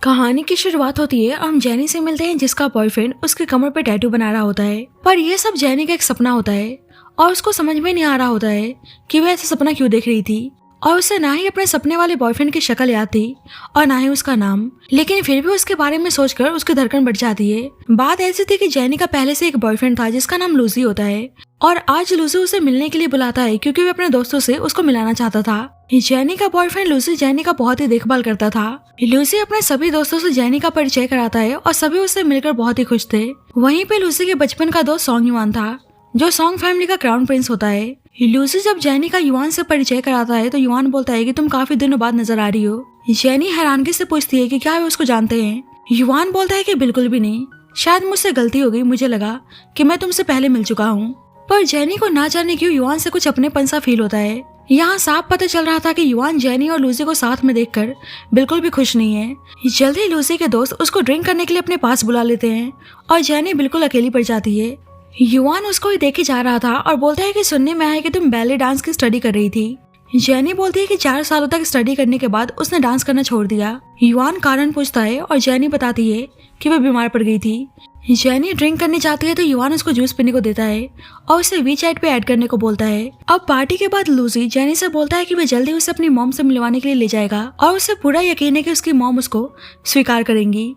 कहानी की शुरुआत होती है और हम जेनी से मिलते हैं जिसका बॉयफ्रेंड उसके कमर पे टैटू बना रहा होता है। पर यह सब जेनी का एक सपना होता है और उसको समझ में नहीं आ रहा होता है कि वह ऐसा सपना क्यों देख रही थी। और उसे ना ही अपने सपने वाले बॉयफ्रेंड की शक्ल याद थी और ना ही उसका नाम, लेकिन फिर भी उसके बारे में सोचकर उसकी धड़कन बढ़ जाती है। बात ऐसी थी कि जेनी का पहले से एक बॉयफ्रेंड था जिसका नाम लूसी होता है और आज लूसी उसे मिलने के लिए बुलाता है क्योंकि वह अपने दोस्तों से उसको मिलाना चाहता था। जेनी का बॉयफ्रेंड लूसी जेनी का बहुत ही देखभाल करता था। लूसी अपने सभी दोस्तों से जेनी का परिचय कराता है और सभी उससे मिलकर बहुत ही खुश थे। वहीं पे लूसी के बचपन का दोस्त सॉन्ग युआन था जो सॉन्ग फैमिली का क्राउन प्रिंस होता है। लूसी जब जेनी का युआन से परिचय कराता है तो युआन बोलता है कि तुम काफी दिनों बाद नजर आ रही हो। जेनी हैरानगी से पूछती है कि क्या वे उसको जानते हैं। युआन बोलता है कि बिल्कुल भी नहीं, शायद मुझसे गलती हो गई, मुझे लगा कि मैं तुमसे पहले मिल चुका हूँ। पर जेनी को ना जाने क्यों युआन से कुछ अपनेपन सा फील होता है। यहाँ साफ पता चल रहा था कि युआन जेनी और लूसी को साथ में देखकर बिल्कुल भी खुश नहीं है। जल्द ही लूसी के दोस्त उसको ड्रिंक करने के लिए अपने पास बुला लेते हैं और जेनी बिल्कुल अकेली पड़ जाती है। युआन उसको ही देखे जा रहा था और बोलता है कि सुनने में आया कि तुम बैले डांस की स्टडी कर रही थी। जेनी बोलती है कि 4 सालों तक स्टडी करने के बाद उसने डांस करना छोड़ दिया। युआन कारण पूछता है और जेनी बताती है कि वह बीमार पड़ गई थी। जेनी ड्रिंक करने जाती है तो युआन उसको जूस पीने को देता है और उसे वीचैट पे ऐड करने को बोलता है। अब पार्टी के बाद लूसी जेनी से बोलता है कि वह जल्दी उसे अपनी मॉम से मिलवाने के लिए ले जाएगा और उसे पूरा यकीन है कि उसकी मॉम उसको स्वीकार करेंगी।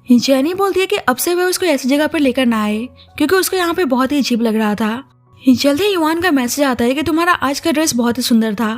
जेनी बोलती है कि अब से वह उसको ऐसी जगह पर लेकर ना आए क्योंकि उसको यहाँ पे बहुत ही अजीब लग रहा था। जल्दी युआन का मैसेज आता है कि तुम्हारा आज का ड्रेस बहुत ही सुंदर था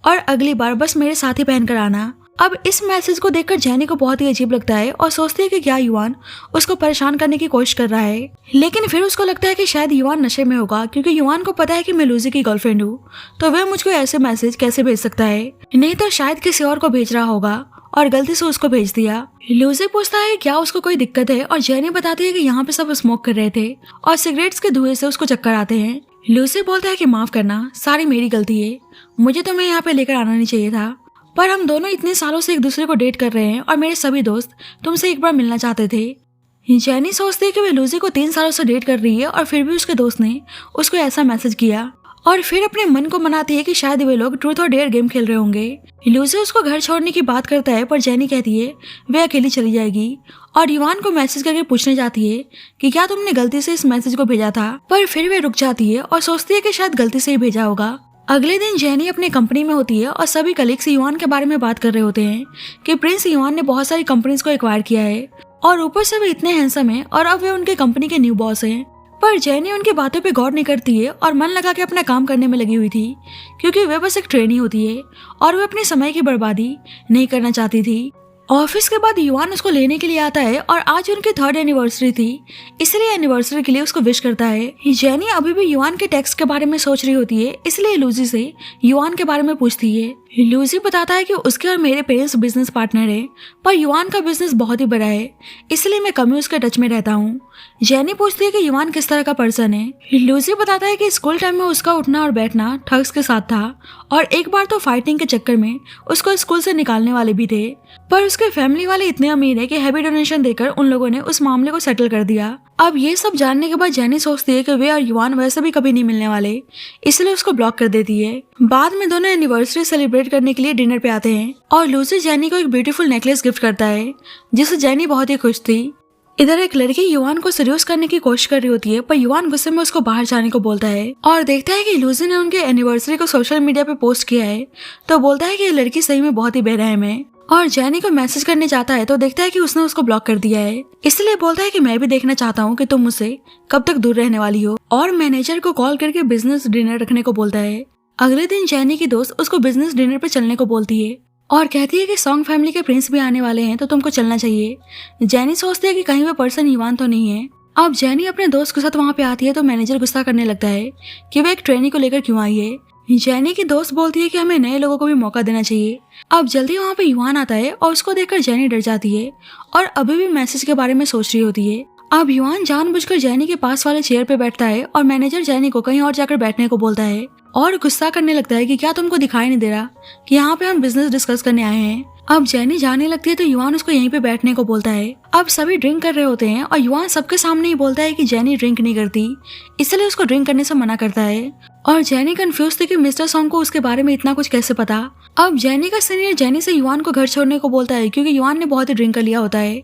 और अगली बार बस मेरे साथ ही पहनकर आना। अब इस मैसेज को देखकर जेनी को बहुत ही अजीब लगता है और सोचती है कि क्या युआन उसको परेशान करने की कोशिश कर रहा है। लेकिन फिर उसको लगता है कि शायद युआन नशे में होगा क्योंकि युआन को पता है कि मैं लूसी की गर्लफ्रेंड हूँ, तो वह मुझको ऐसे मैसेज कैसे भेज सकता है। नहीं तो शायद किसी और को भेज रहा होगा और गलती से उसको भेज दिया। लूसी पूछता है क्या उसको कोई दिक्कत है और जेनी बताती है कि यहाँ पे सब स्मोक कर रहे थे और सिगरेट्स के धुएं से उसको चक्कर आते हैं। लूसी बोलता है कि माफ करना, सारी मेरी गलती है, मुझे तुम्हें यहाँ पे लेकर आना नहीं चाहिए था, पर हम दोनों इतने सालों से एक दूसरे को डेट कर रहे हैं और मेरे सभी दोस्त तुमसे एक बार मिलना चाहते थे। जेनी सोचती है कि वह लूसी को 3 सालों से डेट कर रही है और फिर भी उसके दोस्त ने उसको ऐसा मैसेज किया और फिर अपने मन को मनाती है कि शायद वे लोग ट्रूथ और डेयर गेम खेल रहे होंगे। लूसी उसको घर छोड़ने की बात करता है पर जेनी कहती है वे अकेली चली जाएगी और युआन को मैसेज करके पूछने जाती है कि क्या तुमने गलती से इस मैसेज को भेजा था, पर फिर वे रुक जाती है और सोचती है कि शायद गलती से ही भेजा होगा। अगले दिन जेनी अपने कंपनी में होती है और सभी कलीग्स युआन के बारे में बात कर रहे होते हैं कि प्रिंस युआन ने बहुत सारी कंपनीज को एक्वायर किया है और ऊपर से वे इतने हैंडसम हैं और अब वे उनके कंपनी के न्यू बॉस हैं। पर जेनी उनकी बातों पे गौर नहीं करती है और मन लगा के अपना काम करने में लगी हुई थी क्योंकि वह बस एक ट्रेनी होती है और वह अपने समय की बर्बादी नहीं करना चाहती थी। ऑफिस के बाद युआन उसको लेने के लिए आता है और आज उनकी 3rd एनिवर्सरी थी, इसलिए एनिवर्सरी के लिए उसको विश करता है। जेनी अभी भी युआन के टेक्स्ट के बारे में सोच रही होती है, इसलिए लूसी से युआन के बारे में पूछती है। लूसी बताता है कि उसके और मेरे पेरेंट्स बिजनेस पार्टनर है, पर युआन का बिजनेस बहुत ही बड़ा है, इसलिए मैं कम ही उसके टच में रहता हूँ। जेनी पूछती है कि युआन किस तरह का पर्सन है। लूसी बताता है कि स्कूल टाइम में उसका उठना और बैठना ठग्स के साथ था और एक बार तो फाइटिंग के चक्कर में उसको स्कूल से निकालने वाले भी थे, पर उसके फैमिली वाले इतने अमीर है कि हैवी डोनेशन देकर उन लोगों ने उस मामले को सेटल कर दिया। अब ये सब जानने के बाद जेनी सोचती है कि वे और युआन वैसे भी कभी नहीं मिलने वाले, इसलिए उसको ब्लॉक कर देती है। बाद में दोनों एनिवर्सरी सेलिब्रेट करने के लिए डिनर पे आते हैं और लूसी जेनी को एक ब्यूटीफुल नेकलेस गिफ्ट करता है जिससे जेनी बहुत ही खुश थी। इधर एक लड़की युआन को सीरियस करने की कोशिश कर रही होती है, पर युआन गुस्से में उसको बाहर जाने को बोलता है और देखता है कि लूसी ने उनके एनिवर्सरी को सोशल मीडिया पे पोस्ट किया है, तो बोलता है कि ये लड़की सही में बहुत ही बेरहम है और जेनी को मैसेज करने जाता है तो देखता है कि उसने उसको ब्लॉक कर दिया है, इसलिए बोलता है कि मैं भी देखना चाहता हूँ कि तुम मुझसे कब तक दूर रहने वाली हो और मैनेजर को कॉल करके बिजनेस डिनर रखने को बोलता है। अगले दिन जेनी की दोस्त उसको बिजनेस डिनर पे चलने को बोलती है और कहती है कि सॉन्ग फैमिली के प्रिंस भी आने वाले हैं तो तुमको चलना चाहिए। जेनी सोचती है कि कहीं वो पर्सन युआन तो नहीं है। अब जेनी अपने दोस्त के साथ वहाँ पे आती है तो मैनेजर गुस्सा करने लगता है कि वह एक ट्रेनी को लेकर क्यों आई है। जेनी की दोस्त बोलती है कि हमें नए लोगों को भी मौका देना चाहिए। अब जल्दी वहाँ पे युआन आता है और उसको देखकर जेनी डर जाती है और अभी भी मैसेज के बारे में सोच रही होती है। अब युआन जानबूझकर जेनी के पास वाले चेयर पे बैठता है और मैनेजर जेनी को कहीं और जाकर बैठने को बोलता है और गुस्सा करने लगता है कि क्या तुमको दिखाई नहीं दे रहा कि यहाँ पे हम बिजनेस डिस्कस करने आए हैं। अब जेनी जाने लगती है तो युआन उसको यहीं पे बैठने को बोलता है। अब सभी ड्रिंक कर रहे होते हैं और युआन सबके सामने ही बोलता है कि जेनी ड्रिंक नहीं करती, इसलिए उसको ड्रिंक करने से मना करता है और जेनी कंफ्यूज थी कि मिस्टर सॉन्ग को उसके बारे में इतना कुछ कैसे पता। अब जेनी का सीनियर जेनी से युआन को घर छोड़ने को बोलता है क्योंकि युआन ने बहुत ही ड्रिंक कर लिया होता है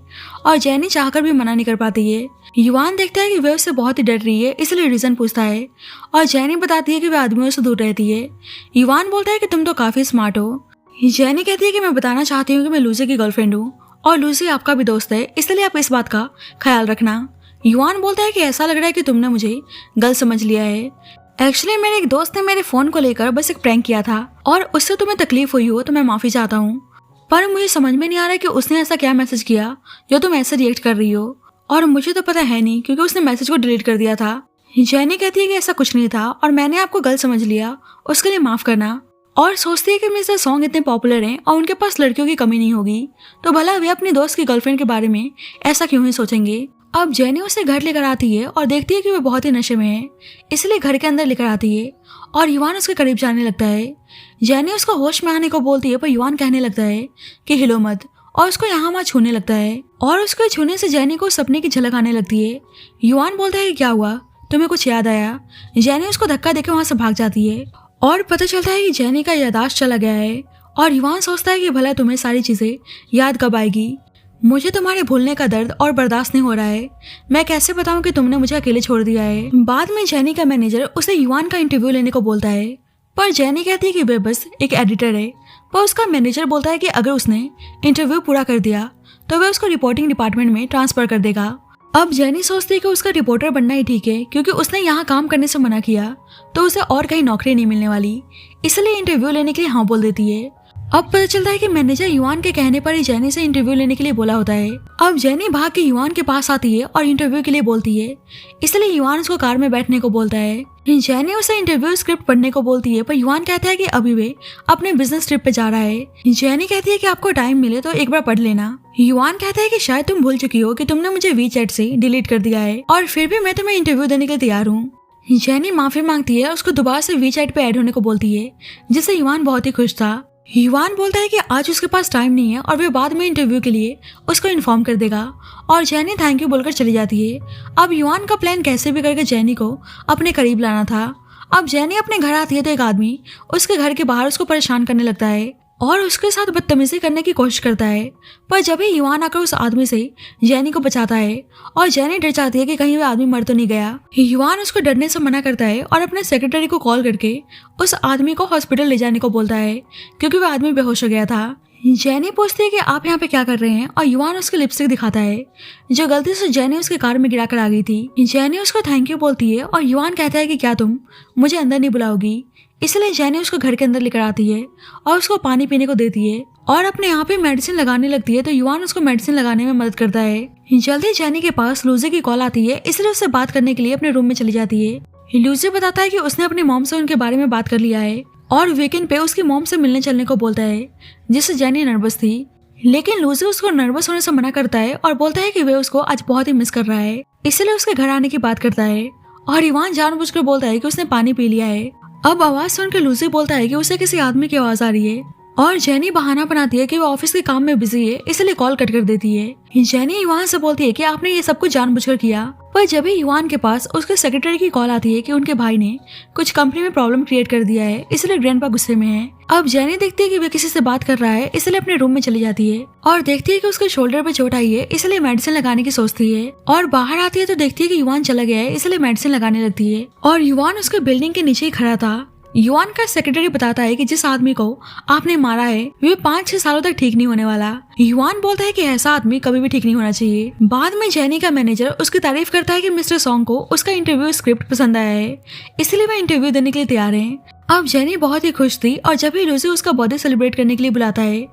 और जेनी चाहकर भी मना नहीं कर पाती है। युआन देखता है कि वे उससे बहुत ही डर रही है, इसलिए रीजन पूछता है और जेनी बताती है कि वे आदमियों से दूर रहती है। युआन बोलता है कि तुम तो काफी स्मार्ट हो। जेनी कहती है कि मैं बताना चाहती हूँ कि मैं लूसी की गर्लफ्रेंड हूँ और लूसी आपका भी दोस्त है, इसलिए आप इस बात का ख्याल रखना। युआन बोलता है कि ऐसा लग रहा है कि तुमने मुझे गलत समझ लिया है। एक्चुअली मेरे एक दोस्त ने मेरे फोन को लेकर बस एक प्रैंक किया था और उससे तुम्हें तकलीफ हुई हो तो मैं माफी चाहता हूँ, पर मुझे समझ में नहीं आ रहा है कि उसने ऐसा क्या मैसेज किया जो तुम ऐसे रिएक्ट कर रही हो, और मुझे तो पता है नहीं क्योंकि उसने मैसेज को डिलीट कर दिया था। जेनी कहती है कि ऐसा कुछ नहीं था और मैंने आपको गलत समझ लिया, उसके लिए माफ करना। और सोचती है कि मिस्टर सॉन्ग इतने पॉपुलर हैं और उनके पास लड़कियों की कमी नहीं होगी, तो भला वे अपने दोस्त की गर्लफ्रेंड के बारे में ऐसा क्यों ही सोचेंगे। अब जेनी उसे घर लेकर आती है और देखती है कि वो बहुत ही नशे में है, इसलिए घर के अंदर लेकर आती है और युआन उसके करीब जाने लगता है। जेनी उसको होश में आने को बोलती है पर युआन कहने लगता है कि हिलो मत, और उसको यहाँ वहाँ छूने लगता है और उसको छूने से जेनी को सपने की झलक आने लगती है। युआन बोलता है कि क्या हुआ, तुम्हें कुछ याद आया। जेनी उसको धक्का देकर वहां से भाग जाती है और पता चलता है कि जेनी का याददाश्त चला गया है और युआन सोचता है कि भला तुम्हें सारी चीजें याद कब आएगी। मुझे तुम्हारे भूलने का दर्द और बर्दाश्त नहीं हो रहा है, मैं कैसे बताऊं कि तुमने मुझे अकेले छोड़ दिया है। बाद में जेनी का मैनेजर उसे युआन का इंटरव्यू लेने को बोलता है, पर जेनी कहती है कि वे बस एक एडिटर है, पर उसका मैनेजर बोलता है कि अगर उसने इंटरव्यू पूरा कर दिया तो वह उसको रिपोर्टिंग डिपार्टमेंट में ट्रांसफर कर देगा। अब जेनी सोचती है कि उसका रिपोर्टर बनना ही ठीक है क्योंकि उसने यहाँ काम करने से मना किया तो उसे और कहीं नौकरी नहीं मिलने वाली, इसलिए इंटरव्यू लेने के लिए हाँ बोल देती है। अब पता चलता है कि मैनेजर युआन के कहने पर ही जेनी से इंटरव्यू लेने के लिए बोला होता है। अब जेनी भाग के युआन के पास आती है और इंटरव्यू के लिए बोलती है, इसलिए युआन उसको कार में बैठने को बोलता है। जेनी उसे इंटरव्यू स्क्रिप्ट पढ़ने को बोलती है पर युआन कहता है कि अभी वे अपने बिजनेस ट्रिप पे जा रहा है। जेनी कहती है कि आपको टाइम मिले तो एक बार पढ़ लेना। युआन कहता है कि शायद तुम भूल चुकी हो कि तुमने मुझे वीचैट से डिलीट कर दिया है और फिर भी मैं तुम्हें इंटरव्यू देने के लिए तैयार हूँ। जेनी माफी मांगती है और उसको दोबारा से वीचैट पे ऐड होने को बोलती है, जिससे युआन बहुत ही खुश था। युआन बोलता है कि आज उसके पास टाइम नहीं है और वे बाद में इंटरव्यू के लिए उसको इन्फॉर्म कर देगा और जेनी थैंक यू बोलकर चली जाती है। अब युआन का प्लान कैसे भी करके जेनी को अपने करीब लाना था। अब जेनी अपने घर आती है तो एक आदमी उसके घर के बाहर उसको परेशान करने लगता है और उसके साथ बदतमीजी करने की कोशिश करता है, पर जब ही युआन आकर उस आदमी से जेनी को बचाता है और जेनी डर जाती है कि कहीं वह आदमी मर तो नहीं गया। युआन उसको डरने से मना करता है और अपने सेक्रेटरी को कॉल करके उस आदमी को हॉस्पिटल ले जाने को बोलता है क्योंकि वह आदमी बेहोश हो गया था। जेनी पूछती है कि आप यहाँ पे क्या कर रहे हैं और युआन उसकी लिपस्टिक दिखाता है जो गलती से जेनी उसकी कार में गिरा कर आ गई थी। जेनी उसको थैंक यू बोलती है और युआन कहता है कि क्या तुम मुझे अंदर नहीं बुलाओगी, इसलिए जेनी उसको घर के अंदर लेकर आती है और उसको पानी पीने को देती है और अपने यहाँ पे मेडिसिन लगाने लगती है तो युआन उसको मेडिसिन लगाने में मदद करता है। जल्दी जेनी के पास लूसी की कॉल आती है, इसलिए उससे बात करने के लिए अपने रूम में चली जाती है। लूसी बताता है कि उसने अपनी मॉम से उनके बारे में बात कर लिया है और वीकेंड पे उसकी मॉम से मिलने चलने को बोलता है, जिससे जेनी नर्वस थी, लेकिन लूसी उसको नर्वस होने से मना करता है और बोलता है कि वे उसको आज बहुत ही मिस कर रहा है, इसलिए उसके घर आने की बात करता है और युआन जानबूझकर बोलता है कि उसने पानी पी लिया है। अब आवाज सुनकर लूसी बोलता है कि उसे किसी आदमी की आवाज आ रही है और जेनी बहाना बनाती है कि वो ऑफिस के काम में बिजी है, इसलिए कॉल कट कर देती है। जेनी युआन से बोलती है कि आपने ये सब कुछ जानबूझकर किया, पर जब ही युआन के पास उसके सेक्रेटरी की कॉल आती है कि उनके भाई ने कुछ कंपनी में प्रॉब्लम क्रिएट कर दिया है, इसलिए ग्रैंडपा गुस्से में है। अब जेनी देखती है कि वे किसी से बात कर रहा है, इसलिए अपने रूम में चली जाती है और देखती है कि उसके शोल्डर पे चोट आई है, इसलिए मेडिसिन लगाने की सोचती है और बाहर आती है तो देखती है कि युआन चला गया है, इसलिए मेडिसिन लगाने लगती है और युआन उसके बिल्डिंग के नीचे ही खड़ा था। युआन का सेक्रेटरी बताता है कि जिस आदमी को आपने मारा है वे 5-6 सालों तक ठीक नहीं होने वाला। युआन बोलता है कि ऐसा आदमी कभी भी ठीक नहीं होना चाहिए। बाद में जेनी का मैनेजर उसकी तारीफ करता है कि मिस्टर सॉन्ग को उसका इंटरव्यू स्क्रिप्ट पसंद आया है, इसलिए वह इंटरव्यू देने के लिए तैयार है। अब जेनी बहुत ही खुश थी और जब ही लूसी उसका बर्थडे सेलिब्रेट करने के लिए बुलाता है,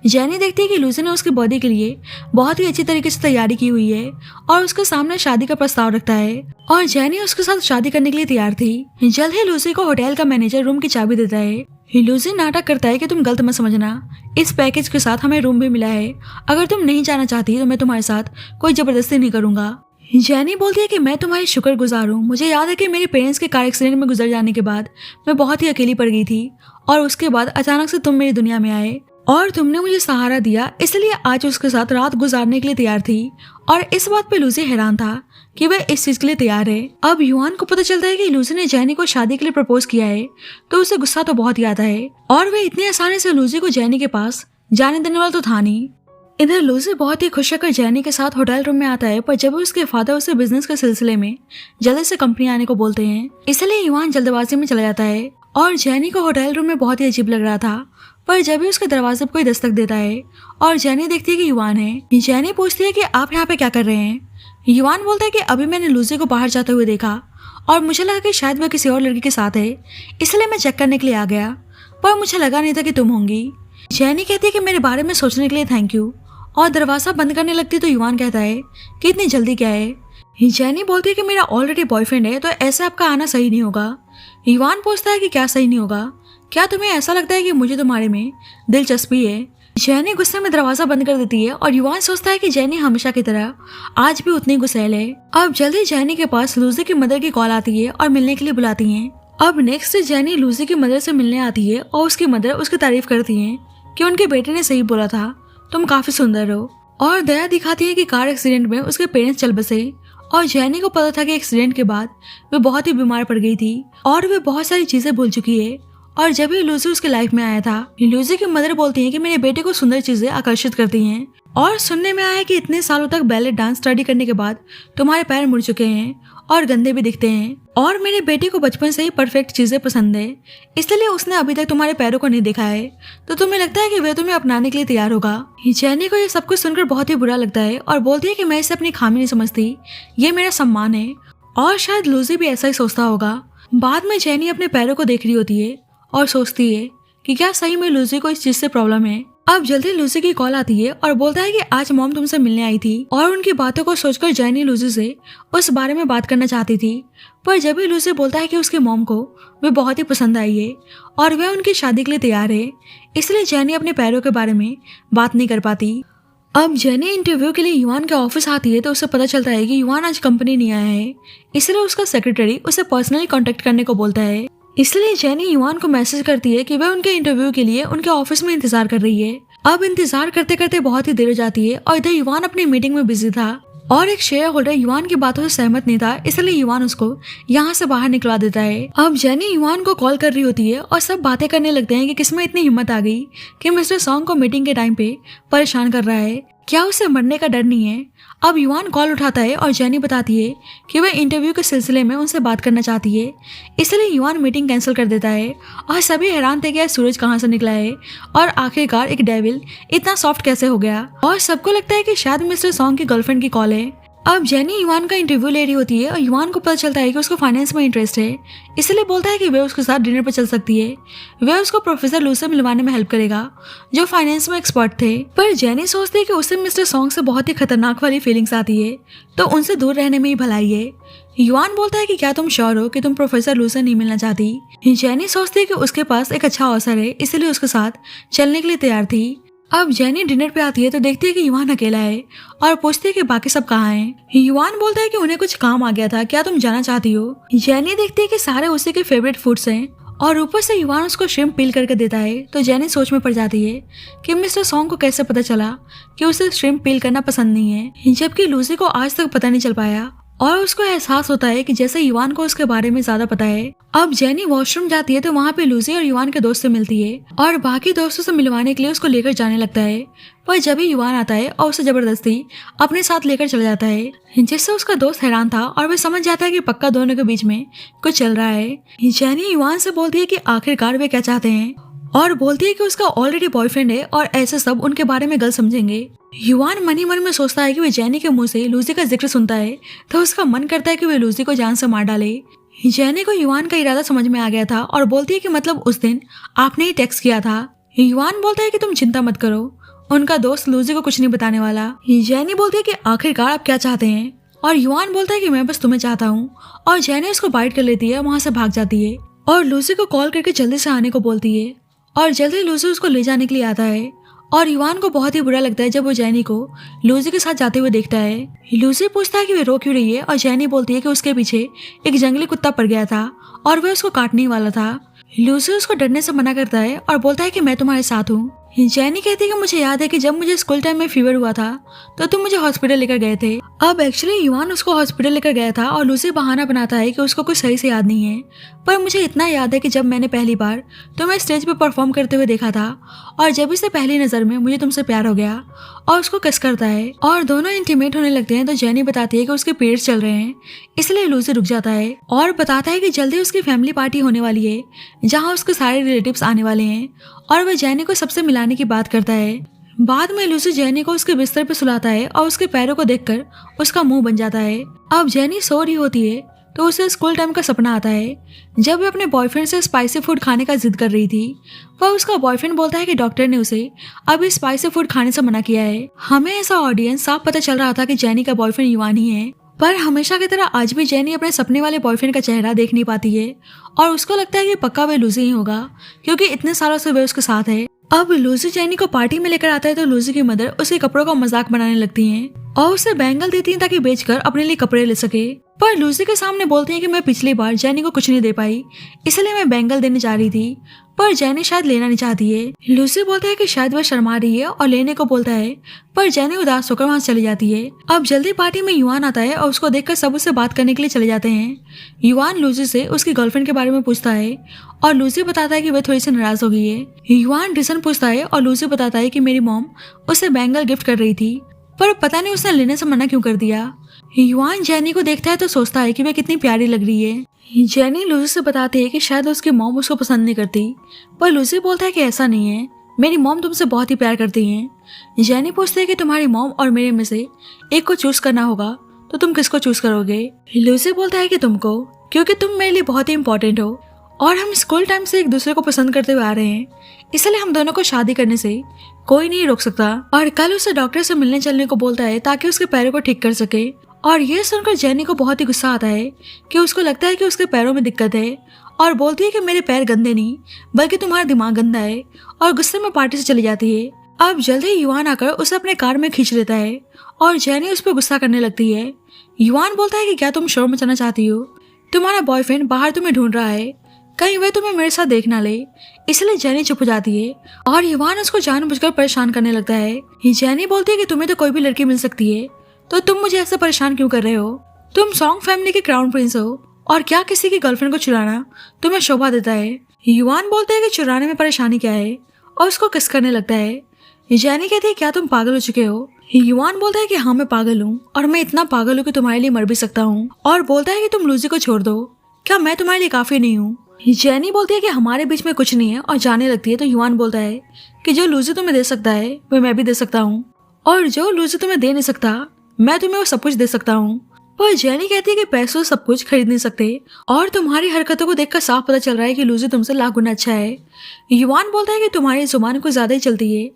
जेनी देखती है कि लूसी ने उसके बर्थडे के लिए बहुत ही अच्छी तरीके से तैयारी की हुई है और उसके सामने शादी का प्रस्ताव रखता है और जेनी उसके साथ शादी करने के लिए तैयार थी। जल्द ही लूसी को होटल का मैनेजर रूम की चाबी देता है। लूसी नाटक करता है कि तुम गलत मत समझना, इस पैकेज के साथ हमें रूम भी मिला है, अगर तुम नहीं जाना चाहती तो मैं तुम्हारे साथ कोई जबरदस्ती नहीं करूंगा। जेनी बोलती है कि मैं तुम्हारी शुक्रगुजार हूँ, मुझे याद है कि मेरे पेरेंट्स के कार एक्सीडेंट में गुजर जाने के बाद मैं बहुत ही अकेली पड़ गई थी और उसके बाद अचानक से तुम मेरी दुनिया में आए और तुमने मुझे सहारा दिया, इसलिए आज उसके साथ रात गुजारने के लिए तैयार थी। और इस बात पे लूसी हैरान था कि वह इस चीज के लिए तैयार है। अब युआन को पता चलता है कि लूजी ने जेनी को शादी के लिए प्रपोज किया है, तो उसे गुस्सा तो बहुत ही आता है और वह इतनी आसानी से लूजी को जेनी के पास जाने देने वाला तो था नहीं। इधर लूजी बहुत ही खुश होकर जेनी के साथ होटल रूम में आता है, पर जब उसके फादर उसे बिजनेस के सिलसिले में जल्दी से कंपनी आने को बोलते हैं, इसलिए युआन जल्दबाजी में चला जाता है। और जेनी को होटल रूम में बहुत ही अजीब लग रहा था, पर जब भी उसके दरवाजे पर कोई दस्तक देता है और जेनी देखती है कि युआन है। जेनी पूछती है कि आप यहाँ पे क्या कर रहे हैं। युआन बोलता है कि अभी मैंने लूजी को बाहर जाते हुए देखा और मुझे लगा कि शायद वह किसी और लड़की के साथ है, इसलिए मैं चेक करने के लिए आ गया, पर मुझे लगा नहीं था कि तुम होंगी। जेनी कहती है कि मेरे बारे में सोचने के लिए थैंक यू, और दरवाजा बंद करने लगती तो युआन कहता है कि इतनी जल्दी क्या है। जेनी बोलती है कि मेरा ऑलरेडी बॉयफ्रेंड है, तो ऐसे आपका आना सही नहीं होगा। युआन पूछता है कि क्या सही नहीं होगा, क्या तुम्हें ऐसा लगता है कि मुझे तुम्हारे में दिलचस्पी है। जेनी गुस्से में दरवाजा बंद कर देती है और युआन सोचता है कि जेनी हमेशा की तरह आज भी उतनी गुस्सैल है। अब जल्दी जेनी के पास लूजी की मदर की कॉल आती है और मिलने के लिए बुलाती है। अब नेक्स्ट जेनी लूजी की मदर से मिलने आती है और उसकी मदर उसकी तारीफ करती है कि उनके बेटे ने सही बोला था, तुम काफी सुंदर हो, और दया दिखाती है कि कार एक्सीडेंट में उसके पेरेंट्स चल बसे। और जेनी को पता था कि एक्सीडेंट के बाद वे बहुत ही बीमार पड़ गई थी और वे बहुत सारी चीजें भूल चुकी है। और जब भी लूजी उसके लाइफ में आया था, लूजी की मदर बोलती है कि मेरे बेटे को सुंदर चीजें आकर्षित करती हैं, और सुनने में आया है कि इतने सालों तक बैले डांस स्टडी करने के बाद तुम्हारे पैर मुड़ चुके हैं और गंदे भी दिखते हैं, और मेरे बेटे को बचपन से ही परफेक्ट चीजें पसंद है, इसलिए उसने अभी तक तुम्हारे पैरों को नहीं देखा है, तो तुम्हें लगता है कि वह तुम्हें अपनाने के लिए तैयार होगा। जेनी को ये सब कुछ सुनकर बहुत ही बुरा लगता है और बोलती है कि मैं इसे अपनी खामी नहीं समझती, ये मेरा सम्मान है, और शायद लूजी भी ऐसा ही सोचता होगा। बाद में जेनी अपने पैरों को देख रही होती है और सोचती है कि क्या सही में लूजी को इस चीज से प्रॉब्लम है। अब जल्दी लूजी की कॉल आती है और बोलता है कि आज मॉम तुमसे मिलने आई थी, और उनकी बातों को सोचकर जेनी लूजी से उस बारे में बात करना चाहती थी, पर जब भी लूजी बोलता है कि उसके मॉम को वे बहुत ही पसंद आई है और वह उनकी शादी के लिए तैयार है, इसलिए जेनी अपने पैरों के बारे में बात नहीं कर पाती। अब जेनी इंटरव्यू के लिए युआन के ऑफिस आती है, तो उसे पता चलता है कि युआन आज कंपनी नहीं आया है, इसलिए उसका सेक्रेटरी उसे पर्सनली कांटेक्ट करने को बोलता है। इसलिए जेनी युआन को मैसेज करती है कि वह उनके इंटरव्यू के लिए उनके ऑफिस में इंतजार कर रही है। अब इंतजार करते करते बहुत ही देर हो जाती है और इधर युआन अपनी मीटिंग में बिजी था और एक शेयर होल्डर युआन की बातों से सहमत नहीं था, इसलिए युआन उसको यहाँ से बाहर निकलवा देता है। अब जेनी युआन को कॉल कर रही होती है और सब बातें करने लगते हैं कि किसमें इतनी हिम्मत आ गई कि मिस्टर सॉन्ग को मीटिंग के टाइम पे परेशान कर रहा है, क्या उसे मरने का डर नहीं है। अब युआन कॉल उठाता है और जेनी बताती है कि वह इंटरव्यू के सिलसिले में उनसे बात करना चाहती है, इसलिए युआन मीटिंग कैंसिल कर देता है और सभी हैरान थे कि यह सूरज कहाँ से निकला है और आखिरकार एक डेविल इतना सॉफ्ट कैसे हो गया, और सबको लगता है कि शायद मिस्टर सॉन्ग की गर्लफ्रेंड की कॉल है। अब जेनी युआन का इंटरव्यू ले रही होती है और युआन को पता चलता है कि उसको फाइनेंस में इंटरेस्ट है, इसलिए बोलता है कि वह उसके साथ डिनर पर चल सकती है। वह उसको प्रोफेसर लू से मिलवाने में हेल्प करेगा जो फाइनेंस में एक्सपर्ट थे, पर जेनी सोचती है कि उसे मिस्टर सॉन्ग से बहुत ही खतरनाक वाली फीलिंग्स आती है, तो उनसे दूर रहने में ही भलाई है। युआन बोलता है कि क्या तुम श्योर हो कि तुम प्रोफेसर लू से नहीं मिलना चाहती। जेनी सोचती है कि उसके पास एक अच्छा अवसर है, इसलिए उसके साथ चलने के लिए तैयार थी। अब जेनी डिनर पे आती है तो देखती है कि युआन अकेला है और पूछती है कि बाकी सब कहाँ हैं। युआन बोलता है कि उन्हें कुछ काम आ गया था, क्या तुम जाना चाहती हो। जेनी देखती है कि सारे उसी के फेवरेट फूड्स हैं और ऊपर से युआन उसको श्रिम्प पील करके देता है, तो जेनी सोच में पड़ जाती है कि मिस्टर सॉन्ग को कैसे पता चला कि उसे श्रिम्प पील करना पसंद नहीं है, जबकि लूसी को आज तक पता नहीं चल पाया, और उसको एहसास होता है कि जैसे युआन को उसके बारे में ज्यादा पता है। अब जेनी वॉशरूम जाती है तो वहाँ पे लूसी और युआन के दोस्त से मिलती है और बाकी दोस्तों से मिलवाने के लिए उसको लेकर जाने लगता है, पर जब भी युआन आता है और उसे जबरदस्ती अपने साथ लेकर चला जाता है, जिससे उसका दोस्त हैरान था और वह समझ जाता है कि पक्का दोनों के बीच में कुछ चल रहा है। जेनी युआन से बोलती है कि आखिरकार वे क्या चाहते हैं और बोलती है कि उसका ऑलरेडी बॉयफ्रेंड है और ऐसे सब उनके बारे में गलत समझेंगे। युआन मन ही मन में सोचता है कि वह जेनी के मुंह से लूसी का जिक्र सुनता है तो उसका मन करता है कि वह लूसी को जान से मार डाले। जेनी को युआन का इरादा समझ में आ गया था और बोलती है कि मतलब उस दिन आपने ही टेक्स्ट किया था। युआन बोलता है कि तुम चिंता मत करो, उनका दोस्त लूसी को कुछ नहीं बताने वाला। जेनी बोलती है कि आखिरकार आप क्या चाहते हैं, और युआन बोलता है कि मैं बस तुम्हें चाहता हूँ, और जेनी उसको बाइट कर लेती है, वहाँ से भाग जाती है और लूसी को कॉल करके जल्दी से आने को बोलती है, और जल्दी लूसी उसको ले जाने के लिए आता है। और युआन को बहुत ही बुरा लगता है जब वो जेनी को लूसी के साथ जाते हुए देखता है। लूसी पूछता है कि वे रो क्यों रही है और जेनी बोलती है कि उसके पीछे एक जंगली कुत्ता पड़ गया था और वह उसको काटने वाला था। लूसी उसको डरने से मना करता है और बोलता है कि मैं तुम्हारे साथ हूँ। जेनी कहती है कि मुझे याद है कि जब मुझे स्कूल टाइम में फीवर हुआ था तो तुम मुझे हॉस्पिटल लेकर गए थे। अब एक्चुअली युआन उसको हॉस्पिटल लेकर गया था और लूसी बहाना बनाता है कि उसको कुछ सही से याद नहीं है, पर मुझे इतना याद है कि जब मैंने पहली बार तुम्हें स्टेज पे परफॉर्म करते हुए देखा था और जब इससे पहली नजर में मुझे तुमसे प्यार हो गया। और उसको किस करता है और दोनों इंटीमेट होने लगते हैं तो जेनी बताती है कि उसके पीरियड्स चल रहे हैं, इसलिए लूसी रुक जाता है और बताता है कि जल्दी उसकी फैमिली पार्टी होने वाली है जहाँ उसके सारे रिलेटिव्स आने वाले हैं और वह जेनी को सबसे मिलाने की बात करता है। बाद में लूसी जेनी को उसके बिस्तर पर सुलाता है और उसके पैरों को देखकर उसका मुंह बन जाता है। अब जेनी सो रही होती है तो उसे स्कूल टाइम का सपना आता है जब वह अपने बॉयफ्रेंड से स्पाइसी फूड खाने का जिद कर रही थी। वह उसका बॉयफ्रेंड बोलता है कि डॉक्टर ने उसे अभी स्पाइसी फूड खाने से मना किया है। हमें ऐसा ऑडियंस साफ पता चल रहा था कि जेनी का बॉयफ्रेंड युआन ही है, पर हमेशा की तरह आज भी जेनी अपने सपने वाले बॉयफ्रेंड का चेहरा देख नहीं पाती है और उसको लगता है कि पक्का वह लूसी ही होगा क्योंकि इतने सालों से वह उसके साथ है। अब लूसी जेनी को पार्टी में लेकर आता है तो लूसी की मदर उसके कपड़ों का मजाक बनाने लगती हैं और उसे बैंगल देती हैं ताकि बेचकर अपने लिए कपड़े ले सके। पर लूसी के सामने बोलती हैं कि मैं पिछली बार जेनी को कुछ नहीं दे पाई इसलिए मैं बैंगल देने जा रही थी, पर जेनी शायद लेना नहीं चाहती है। लूसी बोलता है कि शायद वह शर्मा रही है और लेने को बोलता है, पर जेनी उदास होकर वहां चली जाती है। अब जल्दी पार्टी में युआन आता है और उसको देखकर सब उससे बात करने के लिए चले जाते हैं। युआन लूसी से उसकी गर्लफ्रेंड के बारे में पूछता है और लूसी बताता है कि वह थोड़ी सी नाराज हो गई है। युआन रीजन पूछता है और लूसी बताता है कि मेरी मॉम उसे बैंगल गिफ्ट कर रही थी, पर पता नहीं उसने लेने से मना क्यों कर दिया। युआन जेनी को देखता है तो सोचता है कि वह कितनी प्यारी लग रही है। जेनी लूसी से बताती है कि शायद उसकी मॉम उसको पसंद नहीं करती, पर लूसी बोलता है कि ऐसा नहीं है, मेरी मॉम तुमसे बहुत ही प्यार करती हैं। जेनी पूछती है कि तुम्हारी मॉम और मेरे में से एक को चूज करना होगा तो तुम किसको चूज करोगे। लूसी बोलता है कि तुमको, क्योंकि तुम मेरे लिए बहुत ही इंपॉर्टेंट हो और हम स्कूल टाइम से एक दूसरे को पसंद करते हुए आ रहे हैं, इसलिए हम दोनों को शादी करने से कोई नहीं रोक सकता। और कल उसे डॉक्टर से मिलने चलने को बोलता है ताकि उसके पैरों को ठीक कर सके। और ये सुनकर जेनी को बहुत ही गुस्सा आता है कि उसको लगता है कि उसके पैरों में दिक्कत है और बोलती है कि मेरे पैर गंदे नहीं बल्कि तुम्हारा दिमाग गंदा है, और गुस्से में पार्टी से चली जाती है। अब जल्द ही युआन आकर उसे अपने कार में खींच लेता है और जेनी उस पर गुस्सा करने लगती है। युआन बोलता है कि क्या तुम शोर मचाना चाहती हो, तुम्हारा बॉयफ्रेंड बाहर तुम्हें ढूंढ रहा है, कहीं वह तुम्हें मेरे साथ देख ना ले। इसलिए जेनी चुप हो जाती है और युआन उसको जानबूझकर परेशान करने लगता है। जेनी बोलती है कि तुम्हें तो कोई भी लड़की मिल सकती है, तो तुम मुझे ऐसे परेशान क्यों कर रहे हो, तुम सॉन्ग फैमिली के क्राउन प्रिंस हो और क्या किसी की गर्लफ्रेंड को चुराना तुम्हें शोभा देता है। युआन बोलते हैं कि चुराने में परेशानी क्या है और उसको किस करने लगता है। जेनी कहती है क्या तुम पागल हो चुके हो। युआन बोलता है कि हाँ मैं पागल हूँ और मैं इतना पागल हूँ कि तुम्हारे लिए मर भी सकता हूँ, और बोलता है कि तुम लूसी को छोड़ दो, क्या मैं तुम्हारे लिए काफी नहीं हूँ। जेनी बोलती है कि हमारे बीच में कुछ नहीं है और जाने लगती है तो युआन बोलता है कि जो लूसी तुम्हें दे सकता है वह मैं भी दे सकता हूँ, और जो लूसी तुम्हें दे नहीं सकता मैं तुम्हें वो सब कुछ दे सकता हूँ। पर जेनी कहती है कि पैसों से सब कुछ खरीद नहीं सकते और तुम्हारी हरकतों को देखकर साफ पता चल रहा है कि लूसी तुमसे लाख गुना अच्छा है। युआन बोलता है कि तुम्हारी जुबान कुछ ज्यादा ही चलती है,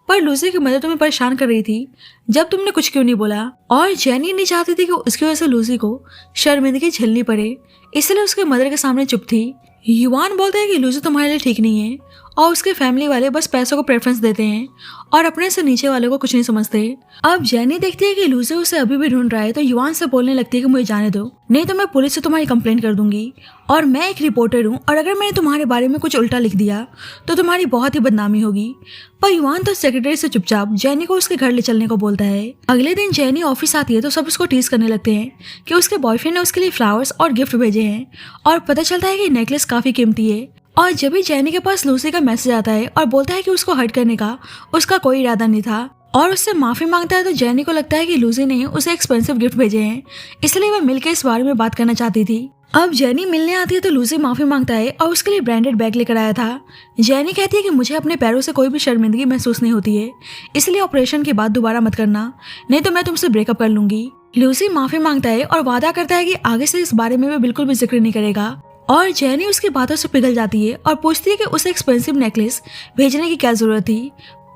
पर लूसी की मदर तुम्हें परेशान कर रही थी जब तुमने कुछ क्यों नहीं बोला। और जेनी नहीं चाहती थी कि उसकी वजह से लूसी को शर्मिंदगी झेलनी पड़े, इसलिए उसके मदर के सामने चुप थी। युआन बोलते हैं कि लूसी तुम्हारे लिए ठीक नहीं है और उसके फैमिली वाले बस पैसों को प्रेफरेंस देते हैं और अपने से नीचे वालों को कुछ नहीं समझते। अब जेनी देखती है कि लूसी उसे अभी भी ढूंढ रहा है तो युआन से बोलने लगती है कि मुझे जाने दो, नहीं तो मैं पुलिस से तुम्हारी कंप्लेंट कर दूंगी, और मैं एक रिपोर्टर हूँ और अगर मैंने तुम्हारे बारे में कुछ उल्टा लिख दिया तो तुम्हारी बहुत ही बदनामी होगी। पर युआन तो सेक्रेटरी से चुपचाप जेनी को उसके घर ले चलने को बोलता है। अगले दिन जेनी ऑफिस आती है तो सब उसको टीज करने लगते हैं कि उसके बॉयफ्रेंड ने उसके लिए फ्लावर्स और गिफ्ट भेजे हैं, और पता चलता है कि नेकलेस काफी कीमती है। और जब भी जेनी के पास लूसी का मैसेज आता है और बोलता है कि उसको हर्ट करने का उसका कोई इरादा नहीं था और उससे माफी मांगता है, तो जेनी को लगता है कि लूसी ने उसे एक्सपेंसिव गिफ्ट भेजे हैं, इसलिए वह मिलकर इस बारे में बात करना चाहती थी। अब जेनी मिलने आती है तो लूसी माफी मांगता है और उसके लिए ब्रांडेड बैग लेकर आया था। जेनी कहती है कि मुझे अपने पैरों से कोई भी शर्मिंदगी महसूस नहीं होती है, इसलिए ऑपरेशन के बाद दोबारा मत करना, नहीं तो मैं तुमसे ब्रेकअप कर लूंगी। लूसी माफी मांगता है और वादा करता है कि आगे से इस बारे में वह बिल्कुल भी जिक्र नहीं करेगा। और जेनी उसकी बातों से पिघल जाती है और पूछती है कि उसे एक्सपेंसिव नेकलेस भेजने की क्या जरूरत थी,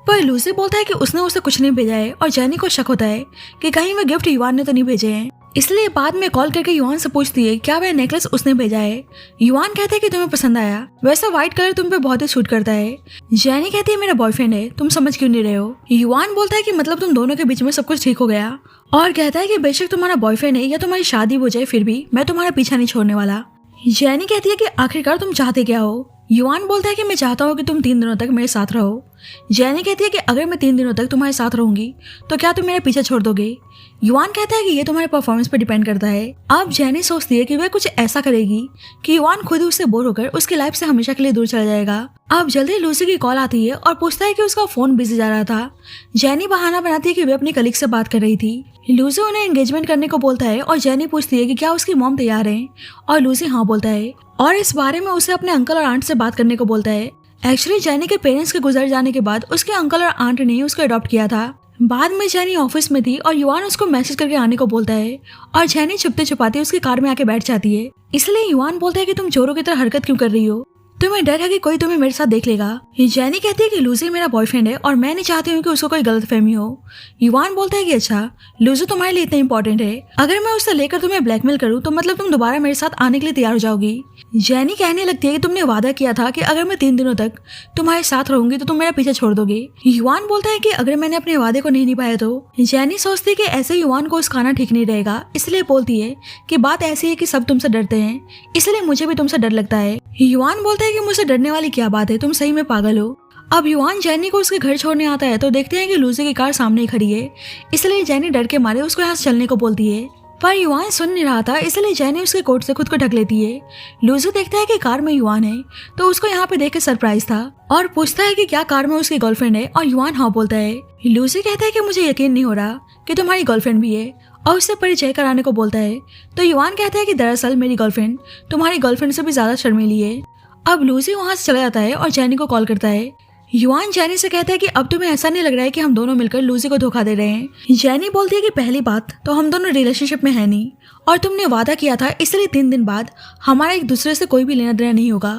पर लूसी बोलता है कि उसने उसे कुछ नहीं भेजा है और जेनी को शक होता है कि कहीं वह गिफ्ट युआन ने तो नहीं भेजे हैं, इसलिए बाद में कॉल करके युआन से पूछती है क्या वह नेकलेस उसने भेजा है। युआन कहता है कि तुम्हें पसंद आया, वैसा व्हाइट कलर तुम पे बहुत ही सूट करता है। जेनी कहती है मेरा बॉयफ्रेंड है, तुम समझ क्यों नहीं रहे हो। युआन बोलता है कि मतलब तुम दोनों के बीच में सब कुछ ठीक हो गया, और कहता है कि बेशक तुम्हारा बॉयफ्रेंड है या तुम्हारी शादी हो जाए फिर भी मैं तुम्हारा पीछा नहीं छोड़ने वाला। जेनी कहती है कि आखिरकार तुम चाहते क्या हो, युआन बोलता है कि मैं चाहता हूँ कि तुम 3 दिनों तक मेरे साथ रहो। जेनी कहती है कि अगर मैं 3 दिनों तक तुम्हारे साथ रहूंगी तो क्या तुम मेरा पीछा छोड़ दोगे। युआन कहता है कि ये तुम्हारे परफॉर्मेंस पर डिपेंड करता है। अब जेनी सोचती है कि वह कुछ ऐसा करेगी कि युआन खुद उससे बोर होकर उसकी लाइफ से हमेशा के लिए दूर चला जाएगा। अब जल्दी लूसी की कॉल आती है और पूछता है कि उसका फोन बिजी जा रहा था। जेनी बहाना बनाती है कि वे अपनी कलीग से बात कर रही थी। लूसी उन्हें एंगेजमेंट करने को बोलता है और जेनी पूछती है कि क्या उसकी मॉम तैयार है और लूसी हाँ बोलता है और इस बारे में उसे अपने अंकल और आंट से बात करने को बोलता है। एक्चुअली जेनी के पेरेंट्स के गुजर जाने के बाद उसके अंकल और आंट ने उसको अडॉप्ट किया था। बाद में जेनी ऑफिस में थी और युआन उसको मैसेज करके आने को बोलता है और जेनी छुपते छुपाते उसकी कार में आके बैठ जाती है। इसलिए युआन बोलता है कि तुम चोरों की तरह हरकत क्यों कर रही हो, तुम्हें डर है कि कोई तुम्हें मेरे साथ देख लेगा। जेनी कहती है कि लूसी मेरा बॉयफ्रेंड है और मैं नहीं चाहती हूँ कि उसको कोई गलतफहमी हो। युआन बोलता है कि अच्छा लूसी तुम्हारे लिए इतना इंपॉर्टेंट है, अगर मैं उससे लेकर तुम्हें ब्लैकमेल करूँ तो मतलब तुम दोबारा मेरे साथ आने के लिए तैयार हो जाओगी। जेनी कहने लगती है कि तुमने वादा किया था कि अगर मैं 3 दिनों तक तुम्हारे साथ रहूंगी तो तुम मेरा पीछे छोड़ दोगे। युआन बोलता है कि अगर मैंने अपने वादे को नहीं निभाया तो। जेनी सोचती है कि ऐसे युआन को उस खाना ठीक नहीं रहेगा, इसलिए बोलती है कि बात ऐसी है कि सब तुमसे डरते हैं, इसलिए मुझे भी तुमसे डर लगता है। युआन बोलता है कि मुझसे डरने वाली क्या बात है, तुम सही में पागल हो। अब युआन जेनी को उसके घर छोड़ने आता है तो देखते हैं कि लूसी की कार सामने ही खड़ी है, इसलिए जेनी डर के मारे उसको यहाँ से चलने को बोलती है, पर युआन सुन नहीं रहा था, इसलिए जेनी उसके कोट से खुद को ढक लेती है। लूसी देखता है कि कार में युआन है तो उसको यहाँ पे देख के सरप्राइज था और पूछता है कि क्या कार में उसकी गर्लफ्रेंड है और युआन हाँ बोलता है। लूसी कहता है कि मुझे यकीन नहीं हो रहा कि तुम्हारी गर्लफ्रेंड भी है और उससे परिचय कराने को बोलता है। तो युआन कहता है कि दरअसल मेरी गर्लफ्रेंड तुम्हारी गर्लफ्रेंड से भी ज्यादा शर्मीली है। अब लूसी वहाँ से चला जाता है और जेनी को कॉल करता है। युआन जेनी से कहता है कि अब तुम्हें ऐसा नहीं लग रहा है कि हम दोनों मिलकर लूसी को धोखा दे रहे हैं। जेनी बोलती है कि पहली बात तो हम दोनों रिलेशनशिप में है नहीं और तुमने वादा किया था, इसलिए 3 दिन बाद हमारा एक दूसरे से कोई भी लेना देना नहीं होगा।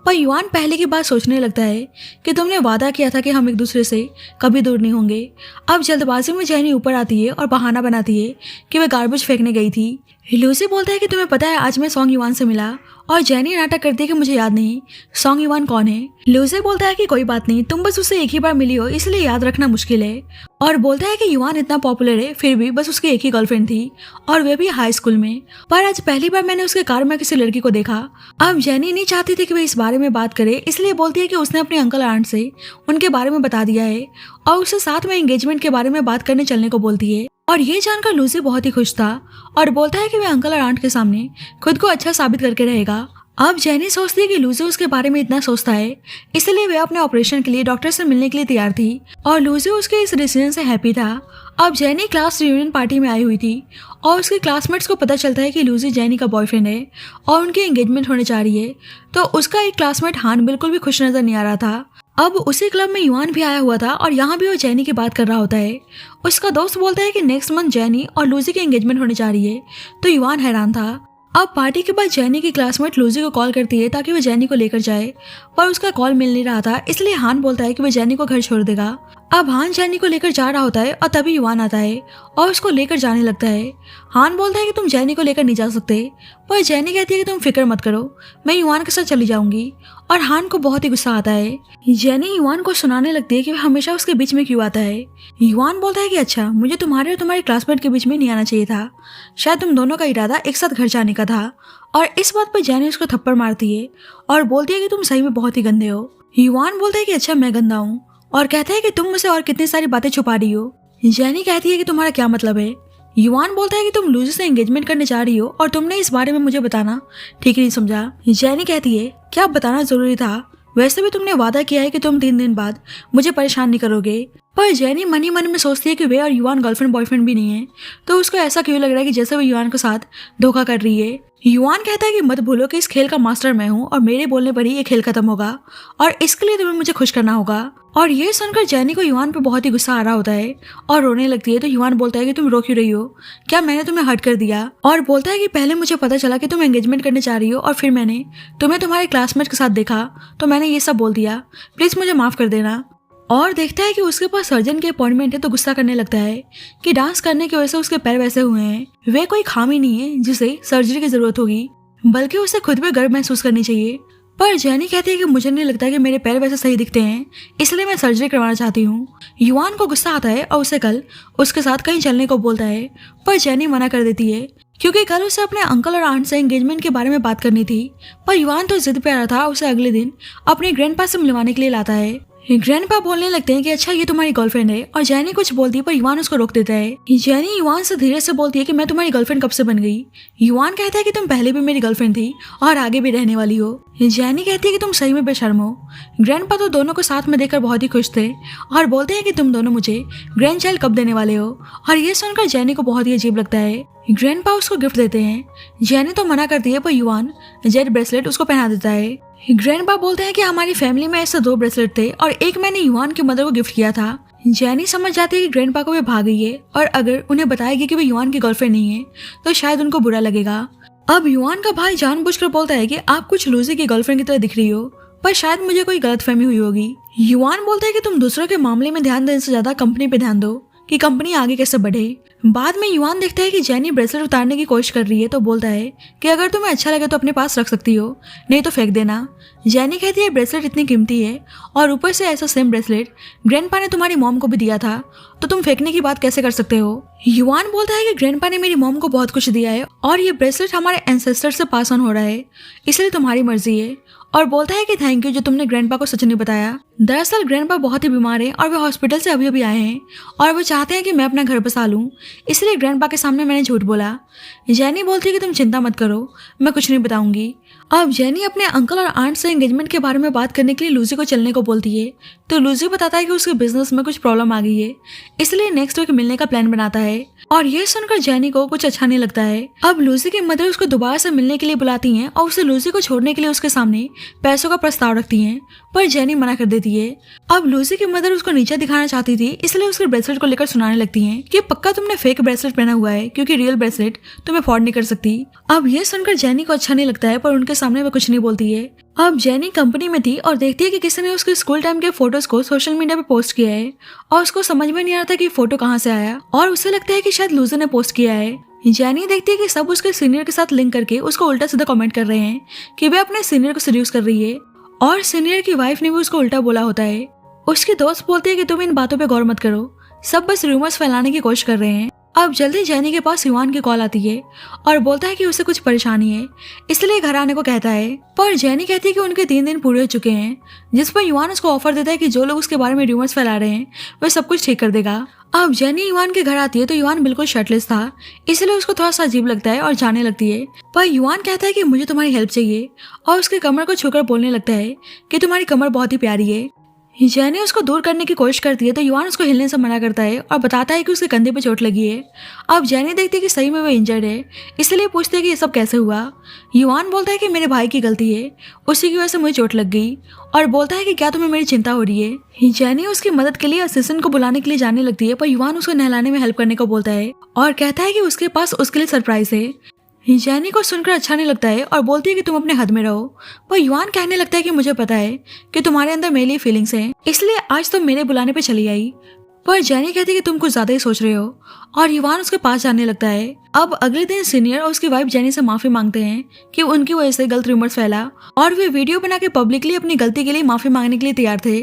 पर युआन पहले की बात सोचने लगता है कि तुमने वादा किया था कि हम एक दूसरे से कभी दूर नहीं होंगे। अब जल्दबाजी में जेनी ऊपर आती है और बहाना बनाती है कि वह गार्बेज फेंकने गई थी। लूसी बोलता है कि तुम्हें पता है आज मैं सॉन्ग युआन से मिला और जेनी नाटक करती है कि मुझे याद नहीं सॉन्ग युआन कौन है। लूसी बोलता है कि कोई बात नहीं, तुम बस उससे एक ही बार मिली हो इसलिए याद रखना मुश्किल है और बोलता है कि युआन इतना पॉपुलर है फिर भी बस उसकी एक ही गर्लफ्रेंड थी और वे भी हाई स्कूल में, पर आज पहली बार मैंने उसके कार में किसी लड़की को देखा। अब जेनी नहीं चाहती थी कि वह इस बारे में बात करे, इसलिए बोलती है कि उसने अपने अंकल आंट से उनके बारे में बता दिया है और उससे साथ में एंगेजमेंट के बारे में बात करने चलने को बोलती है। और ये जानकर लूसी बहुत ही खुश था और बोलता है कि वह अंकल और आंट के सामने खुद को अच्छा साबित करके रहेगा। अब जेनी सोचती है कि लूसी उसके बारे में इतना सोचता है, इसलिए वह अपने ऑपरेशन के लिए डॉक्टर से मिलने के लिए तैयार थी और लूसी उसके इस डिसीजन से हैप्पी था। अब जेनी क्लास रियूनियन पार्टी में आई हुई थी और उसके क्लासमेट्स को पता चलता है कि लूसी जेनी का बॉयफ्रेंड है और उनकी एंगेजमेंट होने जा रही है। तो उसका एक क्लासमेट हान बिल्कुल भी खुश नजर नहीं आ रहा था। अब उसी क्लब में युआन भी आया हुआ था और यहाँ भी वो जेनी की बात कर रहा होता है। उसका दोस्त बोलता है कि नेक्स्ट मंथ जेनी और लूसी की एंगेजमेंट होने जा रही है, तो युआन हैरान था। अब पार्टी के बाद जेनी की क्लासमेट लूसी को कॉल करती है ताकि वह जेनी को लेकर जाए, पर उसका कॉल मिल नहीं रहा था, इसलिए हान बोलता है कि वह जेनी को घर छोड़ देगा। अब हान जेनी को लेकर जा रहा होता है और तभी युआन आता है और उसको लेकर जाने लगता है। हान बोलता है कि तुम जेनी को लेकर नहीं जा सकते, पर जेनी कहती है कि तुम फिक्र मत करो, मैं युआन के साथ चली जाऊंगी और हान को बहुत ही गुस्सा आता है। जेनी युआन को सुनाने लगती है कि वह हमेशा उसके बीच में क्यों आता है। युआन बोलता है कि अच्छा मुझे तुम्हारे और तुम्हारे क्लासमेट के बीच में नहीं आना चाहिए था, शायद तुम दोनों का इरादा एक साथ घर जाने का था। और इस बात पर जेनी उसको थप्पड़ मारती है और बोलती है कि तुम सही में बहुत ही गंदे हो। युआन बोलता है कि अच्छा मैं गंदा हूँ और कहता है कि तुम मुझसे और कितनी सारी बातें छुपा रही हो। जेनी कहती है कि तुम्हारा क्या मतलब है। युआन बोलता है कि तुम लूसी से एंगेजमेंट करने जा रही हो और तुमने इस बारे में मुझे बताना ठीक नहीं समझा। जेनी कहती है क्या बताना जरूरी था, वैसे भी तुमने वादा किया है कि तुम 3 दिन बाद मुझे परेशान नहीं करोगे। पर जेनी मन ही मन में सोचती है कि वे और युआन गर्लफ्रेंड बॉयफ्रेंड भी नहीं है, तो उसको ऐसा क्यों लग रहा है कि जैसे वो युआन के साथ धोखा कर रही है। युआन कहता है कि मत भूलो कि इस खेल का मास्टर मैं हूँ और मेरे बोलने पर ही ये खेल खत्म होगा और इसके लिए तुम्हें मुझे खुश करना होगा। और ये सुनकर जेनी को युआन पे बहुत ही गुस्सा आ रहा होता है और रोने लगती है। तो युआन बोलता है कि तुम रो क्यों रही हो, क्या मैंने तुम्हें हर्ट कर दिया। और बोलता है कि पहले मुझे पता चला कि तुम एंगेजमेंट करने जा रही हो और फिर मैंने तुम्हें तुम्हारे क्लासमेट के साथ देखा तो मैंने ये सब बोल दिया, प्लीज मुझे माफ कर देना। और देखता है कि उसके पास सर्जन की अपॉइंटमेंट है तो गुस्सा करने लगता है कि डांस करने की वजह से उसके पैर वैसे हुए हैं। वे कोई खामी नहीं है जिसे सर्जरी की जरूरत होगी, बल्कि उसे खुद में गर्व महसूस करनी चाहिए। पर जेनी कहती है कि मुझे नहीं लगता कि मेरे पैर वैसे सही दिखते हैं, इसलिए मैं सर्जरी करवाना चाहती हूँ। युआन को गुस्सा आता है और उसे कल उसके साथ कहीं चलने को बोलता है, पर जेनी मना कर देती है। क्योंकि कल उसे अपने अंकल और आंट से एंगेजमेंट के बारे में बात करनी थी। पर युवान तो जिद पे आ रहा था, उसे अगले दिन अपने ग्रैंडपा से मिलवाने के लिए लाता है। ग्रैंडपा बोलने लगते हैं कि अच्छा ये तुम्हारी गर्लफ्रेंड है, और जैनी कुछ बोलती है पर युवान उसको रोक देता है। जैनी युवान से धीरे से बोलती है कि मैं तुम्हारी गर्लफ्रेंड कब से बन गई। युवान कहता है कि तुम पहले भी मेरी गर्लफ्रेंड थी और आगे भी रहने वाली हो। जैनी कहती है कि तुम सही में बेशर्म हो। ग्रैंडपा तो दोनों को साथ में देखकर बहुत ही खुश थे और बोलते हैं कि तुम दोनों मुझे ग्रैंड चाइल्ड कब देने वाले हो। और ये सुनकर जैनी को बहुत ही अजीब लगता है। ग्रैंडपा उसको गिफ्ट देते हैं। जैनी तो मना करती है पर युवान जेड ब्रेसलेट उसको पहना देता है। ग्रैंडपा बोलते हैं कि हमारी फैमिली में ऐसे 2 ब्रेसलेट थे और एक मैंने युवान की मदर को गिफ्ट किया था। जैनी समझ जाती है कि ग्रैंडपा को वे भाग गई है और अगर उन्हें बताएगी कि वे युवान की गर्लफ्रेंड नहीं है तो शायद उनको बुरा लगेगा। अब युवान का भाई जानबूझकर बोलता है कि आप कुछ लूजी की गर्लफ्रेंड की तरह दिख रही हो, पर शायद मुझे कोई गलतफहमी हुई होगी। युवान बोलता है कि तुम दूसरों के मामले में ध्यान देने से ज्यादा कंपनी पे ध्यान दो कि कंपनी आगे कैसे बढ़े। बाद में युवान देखता है कि जैनी ब्रेसलेट उतारने की कोशिश कर रही है तो बोलता है कि अगर तुम्हें अच्छा लगे तो अपने पास रख सकती हो, नहीं तो फेंक देना। जैनी कहती है ब्रेसलेट इतनी कीमती है और ऊपर से ऐसा सेम ब्रेसलेट ग्रैंडपा ने तुम्हारी मॉम को भी दिया था, तो तुम फेंकने की बात कैसे कर सकते हो। युवान बोलता है कि ग्रैंडपा ने मेरी मॉम को बहुत कुछ दिया है और ये ब्रेसलेट हमारे एंसेस्टर से पास ऑन हो रहा है, इसलिए तुम्हारी मर्जी है। और बोलता है कि थैंक यू जो तुमने ग्रैंडपा को सच नहीं बताया। दरअसल ग्रैंडपा बहुत ही बीमार है और वे हॉस्पिटल से अभी अभी आए हैं और वो चाहते हैं कि मैं अपना घर बसा लूं, इसलिए ग्रैंडपा के सामने मैंने झूठ बोला। जैनी बोलती है कि तुम चिंता मत करो, मैं कुछ नहीं बताऊंगी। अब जैनी अपने अंकल और आंट से एंगेजमेंट के बारे में बात करने के लिए लूजी को चलने को बोलती है, तो लूजी बताता है कि उसके बिजनेस में कुछ प्रॉब्लम आ गई है, इसलिए नेक्स्ट वीक मिलने का प्लान बनाता है। और ये सुनकर जैनी को कुछ अच्छा नहीं लगता है। अब लूजी की मदर उसको दोबारा से मिलने के लिए बुलाती हैं और उसे लूजी को छोड़ने के लिए उसके सामने पैसों का प्रस्ताव रखती हैं, पर जैनी मना कर देती है। अब लूजी की मदर उसको नीचे दिखाना चाहती थी, इसलिए उसके ब्रेसलेट को लेकर सुनाने लगती हैं कि पक्का तुमने फेक ब्रेसलेट पहना हुआ है क्योंकि रियल ब्रेसलेट तुम अफोर्ड नहीं कर सकती। अब ये सुनकर जैनी को अच्छा नहीं लगता है, पर उनके सामने वो कुछ नहीं बोलती है। अब जैनी कंपनी में थी और देखती है कि किसी ने उसके स्कूल टाइम के फोटोज को सोशल मीडिया पे पोस्ट किया है और उसको समझ में नहीं आता कि फोटो कहाँ से आया और उसे लगता है कि शायद लूजर ने पोस्ट किया है। जैनी देखती है कि सब उसके सीनियर के साथ लिंक करके उसको उल्टा सीधा कमेंट कर रहे हैं कि वे अपने सीनियर को सीड्यूस कर रही है और सीनियर की वाइफ ने भी उसको उल्टा बोला होता है। उसके दोस्त बोलते हैं कि तुम इन बातों पे गौर मत करो, सब बस रूमर्स फैलाने की कोशिश कर रहे हैं। अब जल्दी जैनी के पास युवान की कॉल आती है और बोलता है कि उसे कुछ परेशानी है, इसलिए घर आने को कहता है। पर जैनी कहती है कि उनके 3 दिन पूरे हो चुके हैं, जिस पर युवान उसको ऑफर देता है कि जो लोग उसके बारे में रूमर्स फैला रहे हैं वह सब कुछ ठीक कर देगा। अब जैनी युवान के घर आती है तो युवान बिल्कुल शर्टलेस था, इसलिए उसको थोड़ा सा अजीब लगता है और जाने लगती है। पर युवान कहता है कि मुझे तुम्हारी हेल्प चाहिए और उसके कमर को छूकर बोलने लगता है कि तुम्हारी कमर बहुत ही प्यारी है। जैनी उसको दूर करने की कोशिश करती है तो युवान उसको हिलने से मना करता है और बताता है कि उसके कंधे पे चोट लगी है। अब जैनी देखती है कि सही में वो इंजर्ड है, इसलिए पूछती है कि ये सब कैसे हुआ। युवान बोलता है कि मेरे भाई की गलती है, उसी की वजह से मुझे चोट लग गई और बोलता है कि क्या तुम्हें मेरी चिंता हो रही है। जैनी उसकी मदद के लिए असिस्टेंट को बुलाने के लिए जाने लगती है, पर युवान उसको नहलाने में हेल्प करने को बोलता है और कहता है कि उसके पास उसके लिए सरप्राइज है। जैनी को सुनकर अच्छा नहीं लगता है और बोलती है कि तुम अपने हद में रहो, पर युवान कहने लगता है कि मुझे पता है कि तुम्हारे अंदर मेरे लिए फीलिंग्स हैं, इसलिए आज तुम मेरे बुलाने पे चली आई। पर जैनी कहती है कि तुम कुछ ज्यादा ही सोच रहे हो और युवान उसके पास जाने लगता है। अब अगले दिन सीनियर और उसकी वाइफ जैनी से माफी मांगते हैं कि उनकी वजह से गलत रूमर्स फैला और वे वीडियो बना के पब्लिकली अपनी गलती के लिए माफी मांगने के लिए तैयार थे।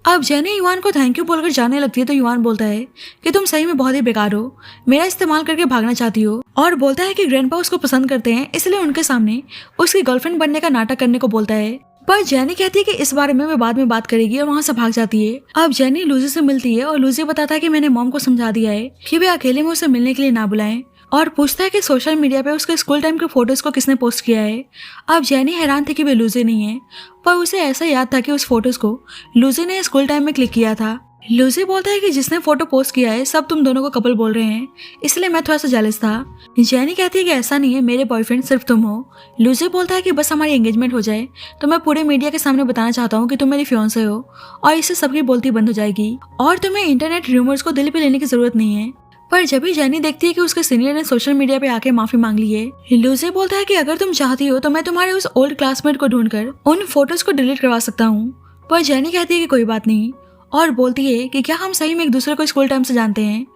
अब जैनी युवान को थैंक यू बोलकर जाने लगती है तो युवान बोलता है कि तुम सही में बहुत ही बेकार हो, मेरा इस्तेमाल करके भागना चाहती हो, और बोलता है कि ग्रैंडपा उसको पसंद करते हैं, इसलिए उनके सामने उसकी गर्लफ्रेंड बनने का नाटक करने को बोलता है। पर जैनी कहती है कि इस बारे में वे बाद में बात करेगी और वहाँ से भाग जाती है। अब जैनी लूजी से मिलती है और लूजी बताता है कि मैंने मॉम को समझा दिया है कि वे अकेले में उसे मिलने के लिए ना बुलाएं और पूछता है कि सोशल मीडिया पे उसके स्कूल टाइम के फोटोज को किसने पोस्ट किया है। अब जैनी हैरान थी कि वे लूजी नहीं है, पर उसे ऐसा याद था कि उस फोटोज को लूजी ने स्कूल टाइम में क्लिक किया था। लूजी बोलता है कि जिसने फोटो पोस्ट किया है सब तुम दोनों को कपल बोल रहे हैं, इसलिए मैं थोड़ा सा जेलस था। जैनी कहती है कि ऐसा नहीं है, मेरे बॉयफ्रेंड सिर्फ तुम हो। लूजी बोलता है कि बस हमारी एंगेजमेंट हो जाए तो मैं पूरे मीडिया के सामने बताना चाहता हूँ कि तुम मेरी फियांसे हो और इससे सबकी बोलती बंद हो जाएगी और तुम्हें इंटरनेट रूमर्स को दिल पे लेने की जरूरत नहीं है। पर जब भी जैनी देखती है कि उसके सीनियर ने सोशल मीडिया पे आके माफी मांग ली है, लूजी बोलता है कि अगर तुम चाहती हो तो मैं तुम्हारे उस ओल्ड क्लासमेट को ढूंढकर उन फोटोज को डिलीट करवा सकता हूँ। पर जैनी कहती है कि कोई बात नहीं और बोलती है कि क्या हम सही में एक दूसरे को स्कूल टाइम से जानते हैं।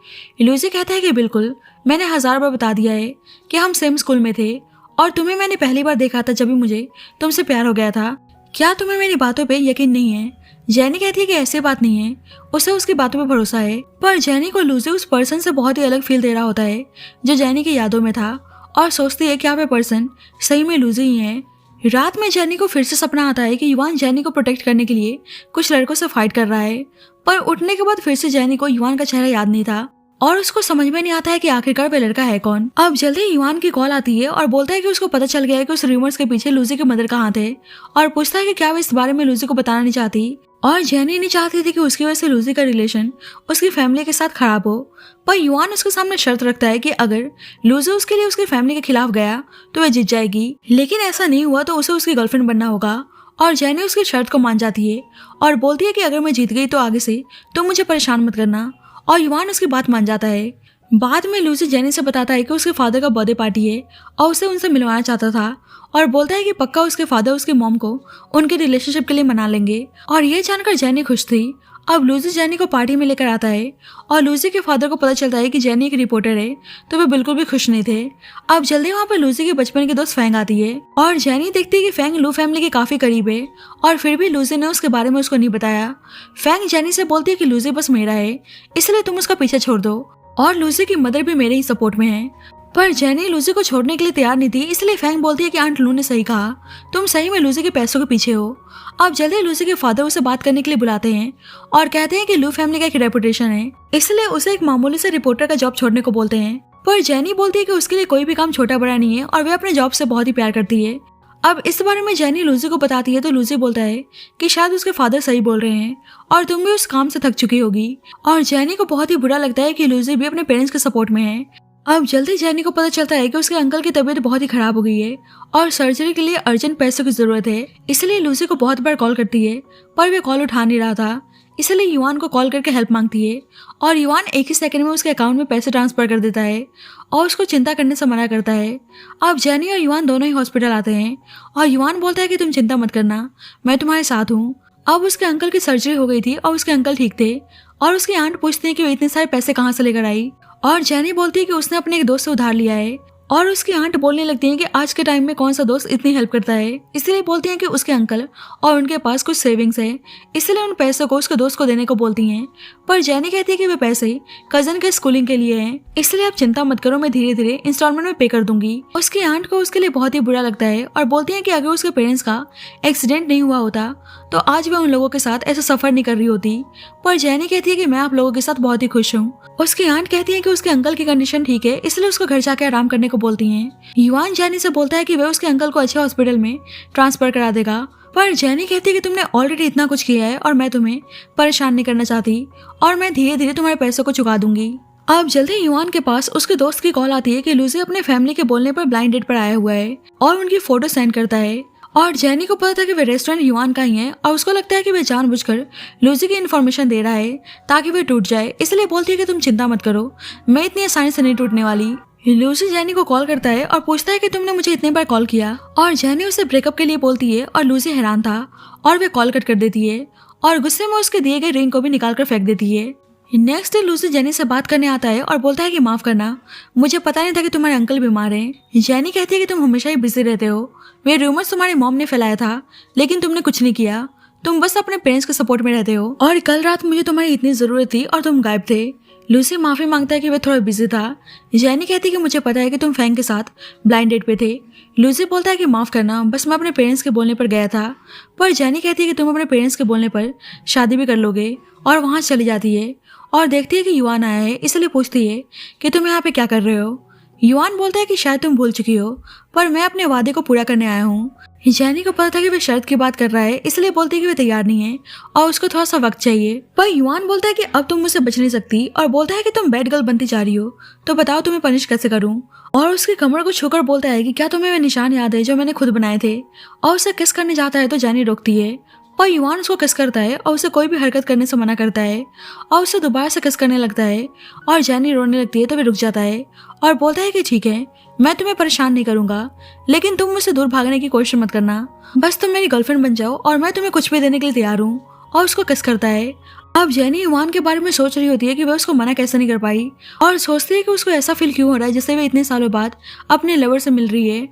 लूजी कहता है कि बिल्कुल, मैंने 1000 बार बता दिया है कि हम सेम स्कूल में थे और तुम्हें मैंने पहली बार देखा था जब भी मुझे तुमसे प्यार हो गया था। क्या तुम्हें मेरी बातों पे यकीन नहीं है? जैनी कहती है कि ऐसी बात नहीं है, उसे उसकी बातों पे भरोसा है। पर जैनी को लूजी उस पर्सन से बहुत ही अलग फील दे रहा होता है जो जैनी की यादों में था और सोचती है कि आप ये पर्सन सही में लूजी ही है। रात में जेनी को फिर से सपना आता है कि युवान जेनी को प्रोटेक्ट करने के लिए कुछ लड़कों से फाइट कर रहा है, पर उठने के बाद फिर से जेनी को युवान का चेहरा याद नहीं था और उसको समझ में नहीं आता है कि आखिरकार वह लड़का है कौन। अब जल्दी युवान की कॉल आती है और बोलता है कि उसको पता चल गया है कि उस रूमर्स के पीछे लूजी के मदर कहाँ थे, और पूछता है कि क्या वो इस बारे में लूजी को बताना नहीं चाहती। और जेनी नहीं चाहती थी कि उसकी वजह से लूजी का रिलेशन उसकी फैमिली के साथ खराब हो, पर युवान उसके सामने शर्त रखता है कि अगर लूजी उसके लिए उसकी फैमिली के खिलाफ गया तो वह जीत जाएगी, लेकिन ऐसा नहीं हुआ तो उसे उसकी गर्लफ्रेंड बनना होगा। और जेनी उसकी शर्त को मान जाती है और बोलती है कि अगर मैं जीत गई तो आगे से तुम मुझे परेशान मत करना, और युवान उसकी बात मान जाता है। बाद में लूसी जेनी से बताता है कि उसके फादर का बर्थडे पार्टी है और उसे उनसे मिलवाना चाहता था, और बोलता है कि पक्का उसके फादर उसकी मॉम को उनके रिलेशनशिप के लिए मना लेंगे। और ये जानकर जेनी खुश थी। अब लूसी जेनी को पार्टी में लेकर आता है और लूसी के फादर को पता चलता है कि जेनी एक रिपोर्टर है, तो वे बिल्कुल भी खुश नहीं थे। अब जल्दी वहाँ पर लूसी के बचपन की दोस्त फैंग आती है और जेनी देखती है कि फैंग लू फैमिली के काफी करीब है, और फिर भी लूसी ने उसके बारे में उसको नहीं बताया। फैंग जेनी से बोलती है कि लूसी बस मेरा है, इसलिए तुम उसका पीछे छोड़ दो, और लूसी की मदर भी मेरे ही सपोर्ट में है। पर जेनी लूसी को छोड़ने के लिए तैयार नहीं थी, इसलिए फैंग बोलती है कि आंट लू ने सही कहा, तुम सही में लूसी के पैसों के पीछे हो। अब जल्दी लूसी के फादर उसे बात करने के लिए बुलाते हैं और कहते हैं कि लू फैमिली का एक रेपुटेशन है, इसलिए उसे एक मामूली से रिपोर्टर का जॉब छोड़ने को बोलते हैं। पर जेनी बोलती है कि उसके लिए कोई भी काम छोटा बड़ा नहीं है और वे अपने जॉब से बहुत ही प्यार करती है। अब इस बारे में जेनी लूसी को बताती है तो लूसी बोलता है कि शायद उसके फादर सही बोल रहे हैं और तुम भी उस काम से थक चुकी होगी। और जेनी को बहुत ही बुरा लगता है कि लूसी भी अपने पेरेंट्स के सपोर्ट में है। अब जल्दी जेनी को पता चलता है कि उसके अंकल की तबीयत बहुत ही खराब हो गई है और सर्जरी के लिए अर्जेंट पैसों की जरूरत है, इसलिए लूसी को बहुत बार कॉल करती है, पर वे कॉल उठा नहीं रहा था, इसलिए युवान को कॉल करके हेल्प मांगती है और युवान एक ही सेकंड में उसके अकाउंट में पैसे ट्रांसफर कर देता है और उसको चिंता करने से मना करता है। अब जेनी और युवान दोनों ही हॉस्पिटल आते हैं और युवान बोलता है कि तुम चिंता मत करना, मैं तुम्हारे साथ हूँ। अब उसके अंकल की सर्जरी हो गई थी और उसके अंकल ठीक थे, और उसकी आंट पूछती है कि वो इतने सारे पैसे कहाँ से लेकर आई, और जेनी बोलती है कि उसने अपने एक दोस्त से उधार लिया है, और उसकी आंट बोलने लगती है कि आज के टाइम में कौन सा दोस्त इतनी हेल्प करता है, इसलिए बोलती हैं कि उसके अंकल और उनके पास कुछ सेविंग्स है, इसलिए उन पैसों को उसके दोस्त को देने को बोलती हैं। पर जेनी कहती है कि वे पैसे कजन के स्कूलिंग के लिए हैं, इसलिए आप चिंता मत करो, मैं धीरे धीरे इंस्टॉलमेंट में पे कर दूंगी। उसकी आंट को उसके लिए बहुत ही बुरा लगता है और बोलती है कि अगर उसके पेरेंट्स का एक्सीडेंट नहीं हुआ होता तो आज वह उन लोगों के साथ ऐसा सफर नहीं कर रही होती। पर जेनी कहती है कि मैं आप लोगों के साथ बहुत ही खुश हूँ। उसकी आंट कहती है कि उसके अंकल की कंडीशन ठीक है, इसलिए उसको घर जाके आराम करने को बोलती हैं। युवान जेनी से बोलता है कि वह उसके अंकल को अच्छे हॉस्पिटल में ट्रांसफर करा देगा, पर जेनी कहती है कि तुमने ऑलरेडी इतना कुछ किया है और मैं तुम्हें परेशान नहीं करना चाहती, और मैं धीरे धीरे तुम्हारे पैसों को चुका दूंगी। अब जल्दी युवान के पास उसके दोस्त की कॉल आती है कि लूसी अपने फैमिली के बोलने पर ब्लाइंड डेट पर आया हुआ है और उनकी फोटो सेंड करता है। और जेनी को पता था कि वे रेस्टोरेंट युवान का ही है और उसको लगता है कि वे जानबूझकर लूसी की इन्फॉर्मेशन दे रहा है ताकि वे टूट जाए, इसलिए बोलती है कि तुम चिंता मत करो, मैं इतनी आसानी से नहीं टूटने वाली। लूसी जेनी को कॉल करता है और पूछता है कि तुमने मुझे इतने बार कॉल किया, और जेनी उसे ब्रेकअप के लिए बोलती है और लूसी हैरान था और वे कॉल कट कर देती है और गुस्से में उसके दिए गए रिंग को भी निकाल कर फेंक देती है। नेक्स्ट डे लूसी जेनी से बात करने आता है और बोलता है कि माफ करना, मुझे पता नहीं था कि तुम्हारे अंकल बीमार हैं। जेनी कहती है कि तुम हमेशा ही बिजी रहते हो, वे रूमर्स तुम्हारी मॉम ने फैलाया था लेकिन तुमने कुछ नहीं किया, तुम बस अपने पेरेंट्स के सपोर्ट में रहते हो, और कल रात मुझे तुम्हारी इतनी जरूरत थी और तुम गायब थे। लूसी माफी मांगता है कि वे थोड़ा बिजी था। जेनी कहती है कि मुझे पता है कि तुम फैंग के साथ ब्लाइंड डेट पे थे। लूसी बोलता है कि माफ करना, बस मैं अपने पेरेंट्स के बोलने पर गया था। पर जेनी कहती है कि तुम अपने पेरेंट्स के बोलने पर शादी भी कर लोगे, और वहाँ चली जाती है और देखती है कि युवान आया है, इसलिए पूछती है कि तुम यहाँ पे क्या कर रहे हो। युवान बोलता है कि शायद तुम भूल चुकी हो, पर मैं अपने वादे को पूरा करने आया हूँ। जेनी को पता था कि वे शर्त की बात कर रहा है, इसलिए बोलती है कि वे तैयार नहीं है और उसको थोड़ा सा वक्त चाहिए। पर युवान बोलता है कि अब तुम मुझसे बच नहीं सकती और बोलता है कि तुम बैड गर्ल बनती जा रही हो, तो बताओ तुम्हें पनिश कैसे करूँ। और उसकी कमर को छूकर बोलता है कि क्या तुम्हें वे निशान याद है जो मैंने खुद बनाए थे, और उसे किस करने जाता है तो जेनी रोकती है और युवान उसको किस करता है और उसे कोई भी हरकत करने से मना करता है और उसे दोबारा से किस करने लगता है और जेनी रोने लगती है तो वे रुक जाता है और बोलता है कि ठीक है, मैं तुम्हें परेशान नहीं करूंगा, लेकिन तुम मुझसे दूर भागने की कोशिश मत करना, बस तुम मेरी गर्लफ्रेंड बन जाओ और मैं तुम्हें कुछ भी देने के लिए तैयार हूँ, और उसको किस करता है। अब जेनी युवान के बारे में सोच रही होती है कि वह उसको मना कैसे नहीं कर पाई और सोचती है कि उसको ऐसा फील क्यों हो रहा है जैसे वे इतने सालों बाद अपने लवर से मिल रही है।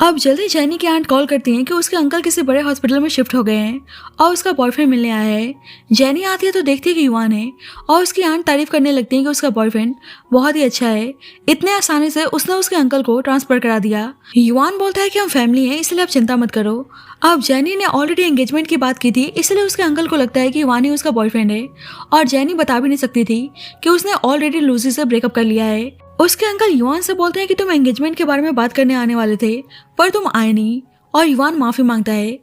अब जल्दी जेनी की आंट कॉल करती हैं कि उसके अंकल किसी बड़े हॉस्पिटल में शिफ्ट हो गए हैं और उसका बॉयफ्रेंड मिलने आया है। जेनी आती है तो देखती है कि युवान है और उसकी आंट तारीफ करने लगती है कि उसका बॉयफ्रेंड बहुत ही अच्छा है, इतने आसानी से उसने उसके अंकल को ट्रांसफर करा दिया। युवान बोलता है कि हम फैमिली हैं इसलिए आप चिंता मत करो। अब जेनी ने ऑलरेडी एंगेजमेंट की बात की थी, इसलिए उसके अंकल को लगता है कि युवान ही उसका बॉयफ्रेंड है और जेनी बता भी नहीं सकती थी कि उसने ऑलरेडी लूसी से ब्रेकअप कर लिया है। उसके अंकल युवान से बोलते हैं कि तुम एंगेजमेंट के बारे में बात करने आने वाले थे पर तुम आए नहीं, और युवान माफी मांगता है।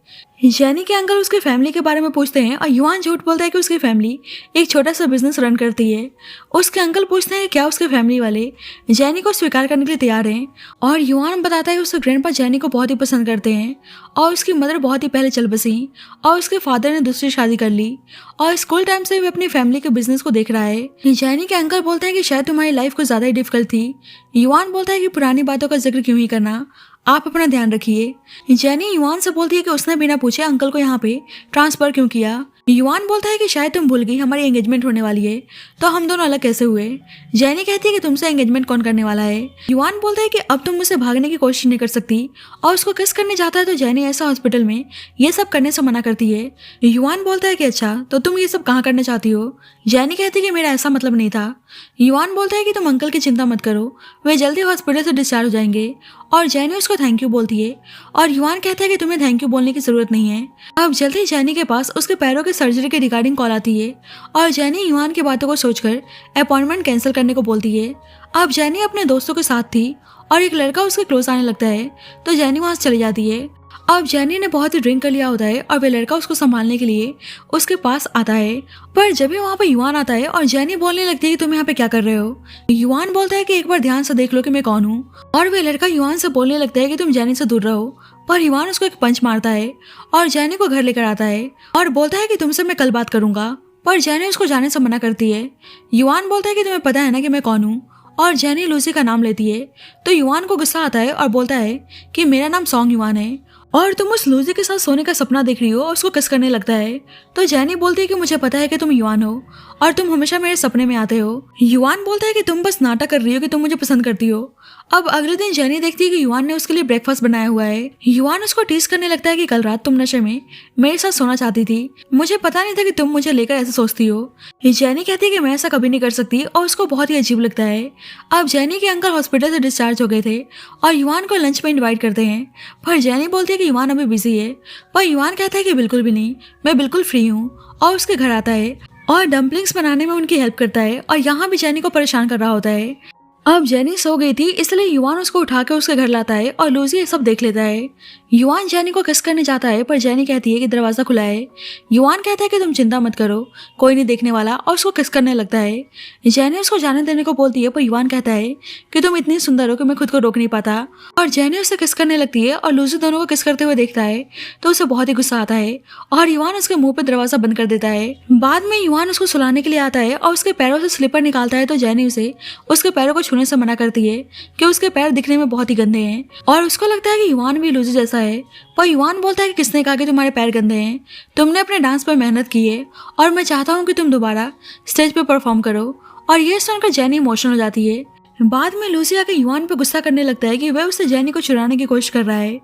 जेनी के अंकल उसके फैमिली के बारे में पूछते हैं और युवान झूठ बोलता है कि उसकी फैमिली एक छोटा सा बिजनेस रन करती है। उसके अंकल पूछते हैं कि क्या उसके फैमिली वाले जेनी को स्वीकार करने के लिए तैयार हैं, और युवान बताता है कि उसके ग्रैंडपा जेनी को बहुत ही पसंद करते हैं और उसकी मदर बहुत ही पहले चल बसी और उसके फादर ने दूसरी शादी कर ली और स्कूल टाइम से भी अपनी फैमिली के बिजनेस को देख रहा है। जेनी के अंकल बोलते हैं कि शायद तुम्हारी लाइफ कुछ ज्यादा ही डिफिकल्ट थी। युवान बोलता है कि पुरानी बातों का जिक्र क्यों ही करना, आप अपना ध्यान रखिए। जेनी युवान से बोलती है कि उसने बिना पूछे अंकल को यहाँ पे ट्रांसफर क्यों किया। युवान बोलता है कि शायद तुम भूल गई हमारी एंगेजमेंट होने वाली है, तो हम दोनों अलग कैसे हुए। जेनी कहती है कि तुमसे एंगेजमेंट कौन करने वाला है। युवान बोलता है कि अब तुम मुझसे भागने की कोशिश नहीं कर सकती और उसको किस करने जाता है तो जेनी ऐसा हॉस्पिटल में ये सब करने से मना करती है। युवान बोलता है कि अच्छा तो तुम ये सब कहाँ करना चाहती हो। जेनी कहती है कि मेरा ऐसा मतलब नहीं था। युवान बोलता है कि तुम अंकल की चिंता मत करो, वे जल्दी हॉस्पिटल से डिस्चार्ज हो जाएंगे, और जेनी उसको थैंक यू बोलती है और युवान कहता है कि तुम्हें थैंक यू बोलने की जरूरत नहीं है। अब जल्दी जेनी के पास उसके पैरों की सर्जरी के रिगार्डिंग कॉल आती है और जेनी युवान की बातों को सोचकर अपॉइंटमेंट कैंसिल करने को बोलती है। अब जेनी अपने दोस्तों के साथ थी और एक लड़का उसके क्लोज आने लगता है तो जेनी वहां से चली जाती है। अब जेनी ने बहुत ही ड्रिंक कर लिया होता है और वे लड़का उसको संभालने के लिए उसके पास आता है, पर जब भी वहाँ पर युवान आता है और जेनी बोलने लगती है कि तुम यहाँ पे क्या कर रहे हो। युवान बोलता है कि एक बार ध्यान से देख लो कि मैं कौन हूँ, और वे लड़का युवान से बोलने लगता है कि तुम जेनी से दूर रहो, पर युवान उसको एक पंच मारता है और जेनी को घर लेकर आता है और बोलता है कि तुमसे मैं कल बात करूंगा, पर जेनी उसको जाने से मना करती है। युवान बोलता है कि तुम्हें पता है ना कि मैं कौन हूँ, और जेनी लूसी का नाम लेती है तो युवान को गुस्सा आता है और बोलता है कि मेरा नाम सॉन्ग युवान है और तुम उस लूजी के साथ सोने का सपना देख रही हो, और उसको किस करने लगता है तो जेनी बोलती है कि मुझे पता है कि तुम युवान हो और तुम हमेशा मेरे सपने में आते हो। युवान बोलता है कि तुम बस नाटक कर रही हो कि तुम मुझे पसंद करती हो। अब अगले दिन जेनी देखती है कि युवान ने उसके लिए ब्रेकफास्ट बनाया हुआ है। युवान उसको टीज करने लगता है कि कल रात तुम नशे में मेरे साथ सोना चाहती थी, मुझे पता नहीं था कि तुम मुझे लेकर ऐसे सोचती हो। जेनी कहती है कि मैं ऐसा कभी नहीं कर सकती और उसको बहुत ही अजीब लगता है। अब जेनी के अंकल हॉस्पिटल से डिस्चार्ज हो गए थे और युवान को लंच में इन्वाइट करते हैं, पर जेनी बोलती है कि युवान अभी बिजी है, पर युवान कहता है कि बिल्कुल भी नहीं, मैं बिल्कुल फ्री हूँ, और उसके घर आता है और डम्पलिंग्स बनाने में उनकी हेल्प करता है और यहाँ भी जेनी को परेशान कर रहा होता है। अब जेनी सो गई थी इसलिए युवान उसको उठा के उसके घर लाता है और लूसी ये सब देख लेता है। युवान जेनी को किस करने जाता है पर जेनी कहती है कि दरवाजा खुला है। युवान कहता है कि तुम चिंता मत करो, कोई नहीं देखने वाला, और उसको किस करने लगता है। जेनी उसको जाने देने को बोलती है पर युवान कहता है कि तुम इतनी सुंदर हो कि मैं खुद को रोक नहीं पाता, और जेनी उससे किस करने लगती है और लूसी दोनों को किस करते हुए देखता है तो उसे बहुत ही गुस्सा आता है और युवान उसके मुंह पे दरवाजा बंद कर देता है। बाद में युवान उसको सुलाने के लिए आता है और उसके पैरों से स्लीपर निकालता है तो जेनी उसे उसके पैरों को छूने से मना करती है कि उसके पैर दिखने में बहुत ही गंदे हैं, और उसको लगता है कि युवान भी लूजी जैसा है। पर युवान बोलता है कि किसने कहा कि तुम्हारे पैर गंदे हैं, तुमने अपने डांस पर मेहनत की है और मैं चाहता हूँ कि तुम दोबारा स्टेज पे परफॉर्म करो, और ये सुनकर जेनी इमोशनल हो जाती है। बाद में लूसी आकर युवान पे गुस्सा करने लगता है कि वह उससे जेनी को चुराने की कोशिश कर रहा है,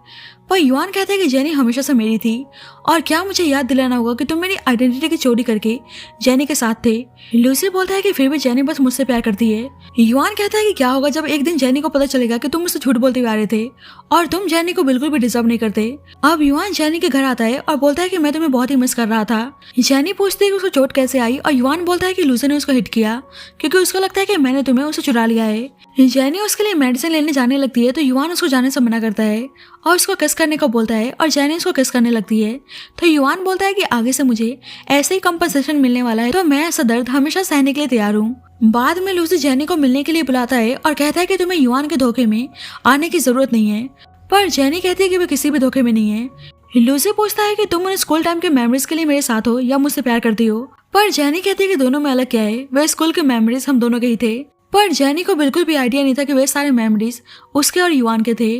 पर युवान कहता है कि जेनी हमेशा से मेरी थी और क्या मुझे याद दिलाना होगा कि तुम मेरी आइडेंटिटी की चोरी करके जेनी के साथ थे। लूसी बोलता है कि फिर भी जेनी बस मुझसे प्यार करती है। युवान कहता है कि क्या होगा जब एक दिन जेनी को पता चलेगा कि तुम मुझसे झूठ बोलते हुए आ रहे थे और तुम जेनी को बिल्कुल भी डिजर्व नहीं करते। अब युवान जेनी के घर आता है और बोलता है कि मैं तुम्हें बहुत ही मिस कर रहा था। जेनी पूछती है कि उसको चोट कैसे आई और युवान बोलता है कि लूसी ने उसको हिट किया क्योंकि उसको लगता है कि मैंने तुम्हें उसे चुरा लिया है। जेनी उसके लिए मेडिसिन लेने जाने लगती है तो युवान उसको जाने से मना करता है और उसको किस करने को बोलता है और जेनी उसको किस करने लगती है तो युवान बोलता है कि आगे से मुझे ऐसे ही कंपनसेशन मिलने वाला है तो मैं ऐसा दर्द हमेशा सहने के लिए तैयार हूँ। बाद में लूसी जेनी को मिलने के लिए बुलाता है और कहता है कि तुम्हें युवान के धोखे में आने की जरूरत नहीं है, पर जेनी कहती है कि वह किसी भी धोखे में नहीं है। लूसी पूछता है कि तुम उन स्कूल टाइम के मेमोरीज के लिए मेरे साथ हो या मुझसे प्यार करती हो, पर जेनी कहती है कि दोनों में अलग क्या है, वह स्कूल के मेमोरीज हम दोनों के ही थे। पर जेनी को बिल्कुल भी आइडिया नहीं था कि वे सारे मेमोरीज उसके और युवान के थे।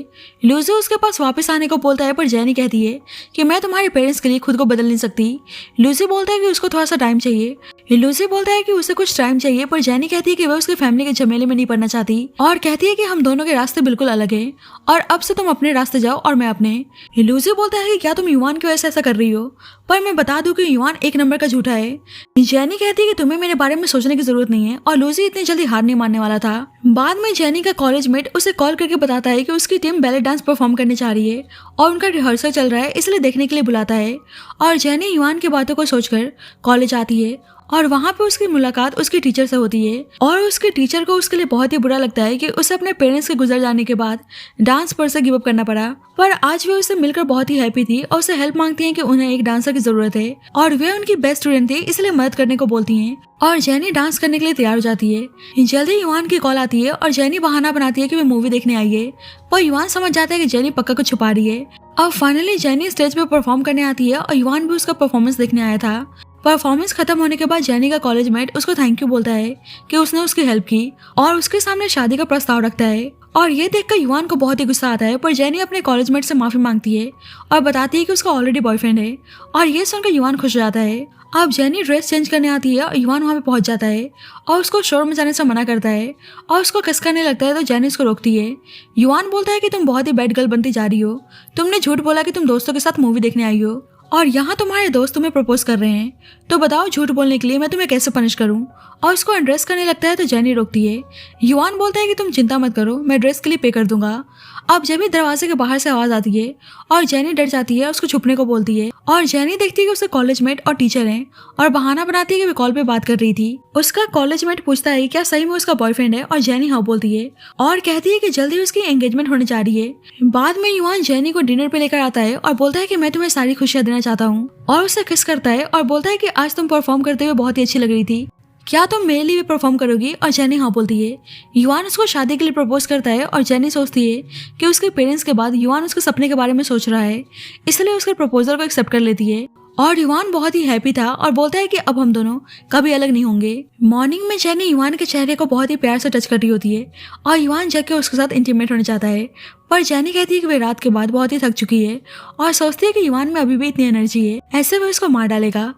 लूसी उसके पास वापस आने को बोलता है, पर जेनी कहती है कि मैं तुम्हारे पेरेंट्स के लिए खुद को बदल नहीं सकती। लूसी बोलता है कि उसको थोड़ा सा टाइम चाहिए। लूसी बोलता है कि उसे कुछ टाइम चाहिए, पर जेनी कहती है कि वह उसकी फैमिली के झमेले में नहीं पड़ना चाहती और कहती है कि हम दोनों के रास्ते बिल्कुल अलग हैं और अब से तुम अपने रास्ते जाओ और मैं अपने। लूसी बोलता है कि क्या तुम युवान की वजह से ऐसा कर रही हो, पर मैं बता दूं कि युवान एक नंबर का झूठा है। जेनी कहती है कि तुम्हें मेरे बारे में सोचने की जरूरत नहीं है और लूसी इतनी जल्दी हार नहीं मानने वाला था। बाद में जेनी का कॉलेज मेट उसे कॉल करके बताता है कि उसकी टीम बैले डांस परफॉर्म करने जा रही है और उनका रिहर्सल चल रहा है, इसलिए देखने के लिए बुलाता है। और जेनी युवान की बातों को सोचकर कॉलेज आती है और वहाँ पे उसकी मुलाकात उसकी टीचर से होती है और उसके टीचर को उसके लिए बहुत ही बुरा लगता है कि उसे अपने पेरेंट्स के गुजर जाने के बाद डांस पर से गिव अप करना पड़ा। पर आज वे उससे मिलकर बहुत ही हैप्पी थी और उसे हेल्प मांगती हैं कि उन्हें एक डांसर की जरूरत है और वे उनकी बेस्ट स्टूडेंट थी, इसलिए मदद करने को बोलती हैं और जेनी डांस करने के लिए तैयार हो जाती है। जल्दी युवान की कॉल आती है और जेनी बहाना बनाती है कि वे मूवी देखने आई है, पर युवान समझ जाता है कि जेनी पक्का कुछ छुपा रही है। अब फाइनली जेनी स्टेज पे परफॉर्म करने आती है और युवान भी उसका परफॉर्मेंस देखने आया था। परफॉर्मेंस खत्म होने के बाद जेनी का कॉलेज मेट उसको थैंक यू बोलता है कि उसने उसकी हेल्प की और उसके सामने शादी का प्रस्ताव रखता है और ये देखकर युवान को बहुत ही गुस्सा आता है, पर जेनी अपने कॉलेज मेट से माफी मांगती है और बताती है कि उसका ऑलरेडी बॉयफ्रेंड है और ये सुनकर युवान खुश हो जाता है। अब जेनी ड्रेस चेंज करने आती है और युवान वहाँ पे पहुंच जाता है और उसको शोर मचाने से मना करता है और उसको किस करने लगता है, तो जेनी उसको रोकती है। युवान बोलता है कि तुम बहुत ही बैड गर्ल बनती जा रही हो, तुमने झूठ बोला कि तुम दोस्तों के साथ मूवी देखने आई हो और यहाँ तुम्हारे दोस्त तुम्हें प्रपोज कर रहे हैं, तो बताओ झूठ बोलने के लिए मैं तुम्हें कैसे पनिश करूं। और उसको ड्रेस करने लगता है तो जेनी रोकती है। युवान बोलता है कि तुम चिंता मत करो, मैं ड्रेस के लिए पे कर दूंगा। अब जब भी दरवाजे के बाहर से आवाज आती है और जेनी डर जाती है, उसको छुपने को बोलती है और जेनी देखती है कि उसके कॉलेज मेट और टीचर हैं और बहाना बनाती है कि वे कॉल पे बात कर रही थी। उसका कॉलेज मेट पूछता है क्या सही में उसका बॉयफ्रेंड है और जेनी हाँ बोलती है और कहती है कि जल्दी उसकी एंगेजमेंट होने जा रही है। बाद में युवान जेनी को डिनर पे लेकर आता है और बोलता है कि मैं तुम्हें सारी खुशियां देना चाहता हूँ और उससे किस करता है और बोलता है कि आज तुम परफॉर्म करते हुए बहुत ही अच्छी लग रही थी, क्या तुम मेरे लिए भी परफॉर्म करोगी। और जेनी हाँ बोलती है। युवान उसको शादी के लिए प्रपोज करता है और जेनी सोचती है कि उसके पेरेंट्स के बाद युवान उसके सपने के बारे में सोच रहा है, इसलिए उसके प्रपोजल को एक्सेप्ट कर लेती है और युवान बहुत ही हैप्पी था और बोलता है कि अब हम दोनों कभी अलग नहीं होंगे। मॉर्निंग में जेनी युवान के चेहरे को बहुत ही प्यार से टच कर रही होती है और युवान जग के उसके साथ इंटीमेट होना चाहता है, पर जेनी कहती है कि वे रात के बाद बहुत ही थक चुकी है और सोचती है कि युवान में अभी भी इतनी एनर्जी है, ऐसे वो उसको मार डालेगा।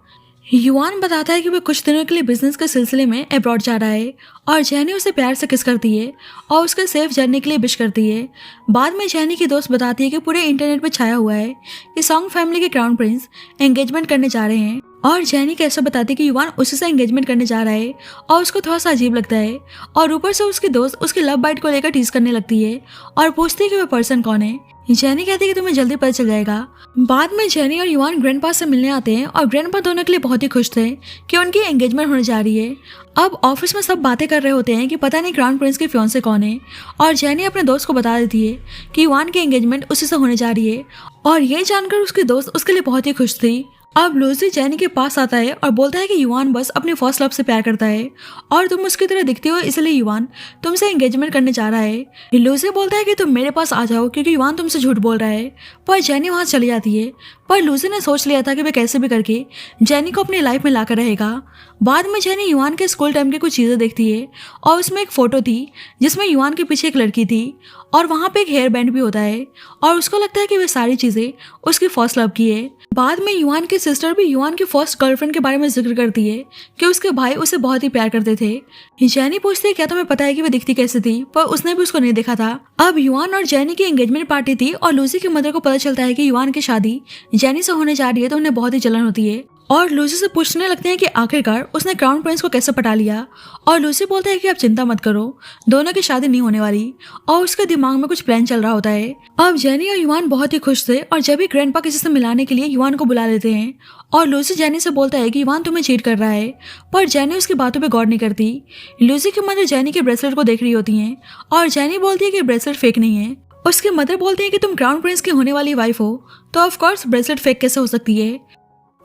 युवान बताता है कि वह कुछ दिनों के लिए बिजनेस के सिलसिले में अब्रॉड जा रहा है और जेनी उसे प्यार से किस करती है और उसके सेफ जर्नी के लिए विश करती है। बाद में जेनी की दोस्त बताती है कि पूरे इंटरनेट पर छाया हुआ है कि सॉन्ग फैमिली के क्राउन प्रिंस एंगेजमेंट करने जा रहे हैं और जेनी कैसे बताती है कि युवान उसी से एंगेजमेंट करने जा रहा है और उसको थोड़ा सा अजीब लगता है और ऊपर से उसकी दोस्त उसकी लव बाइट को लेकर टीज करने लगती है और पूछती है कि वह पर्सन कौन है। जेनी कहती है कि तुम्हें जल्दी पता चल जाएगा। बाद में जेनी और युवान ग्रैंडपा से मिलने आते हैं और ग्रैंडपा दोनों के लिए बहुत ही खुश थे कि उनकी एंगेजमेंट होने जा रही है। अब ऑफिस में सब बातें कर रहे होते हैं कि पता नहीं क्राउन प्रिंस की फियांसे कौन है और जेनी अपने दोस्त को बता देती है कि युवान की एंगेजमेंट उसी से होने जा रही है और ये जानकर उसकी दोस्त उसके लिए बहुत ही खुश थी। अब लूसी जेनी के पास आता है और बोलता है कि युवान बस अपने फर्स्ट लव से प्यार करता है और तुम उसकी तरह दिखती हो, इसलिए युवान तुमसे एंगेजमेंट करने जा रहा है। लूसी बोलता है कि तुम मेरे पास आ जाओ क्योंकि युवान तुमसे झूठ बोल रहा है, पर जेनी वहां चली जाती है। पर लूसी ने सोच लिया था कि वह कैसे भी करके जेनी को अपनी लाइफ में लाकर रहेगा। बाद में जेनी युवान के स्कूल टाइम की कुछ चीजें देखती है और उसमें एक फोटो थी जिसमें युवान के पीछे एक लड़की थी और वहां पे एक हेयर बैंड भी होता है और उसको लगता है कि वे सारी चीजें उसकी फर्स्ट लव की है। बाद में युवान की सिस्टर भी युवान की फर्स्ट गर्लफ्रेंड के बारे में जिक्र करती है कि उसके भाई उसे बहुत ही प्यार करते थे। जेनी पूछती है क्या तुम्हें पता है कि वे दिखती कैसे थी, पर उसने भी उसको नहीं देखा था। अब युवान और जेनी की एंगेजमेंट पार्टी थी और लूसी की मदर को पता चलता है कि युवान की शादी जेनी से होने जा रही है, तो उन्हें बहुत ही जलन होती है और लूसी से पूछने लगते हैं कि आखिरकार उसने क्राउन प्रिंस को कैसे पटा लिया और लूसी बोलता है कि आप चिंता मत करो, दोनों की शादी नहीं होने वाली और उसके दिमाग में कुछ प्लान चल रहा होता है। अब जेनी और युवान बहुत ही खुश थे और जब भी ग्रैंडपा किसी से मिलाने के लिए युवान को बुला लेते हैं और लूसी जेनी से बोलता है कि युवान तुम्हें चीट कर रहा है, पर जेनी उसकी बातों पर गौर नहीं करती। लूसी की मदर जेनी के ब्रेसलेट को देख रही होती है और जेनी बोलती है कि ब्रेसलेट फेक नहीं है। उसकी मदर बोलती है कि तुम क्राउन प्रिंस की होने वाली वाइफ हो, तो ऑफकोर्स ब्रेसलेट फेक कैसे हो सकती है।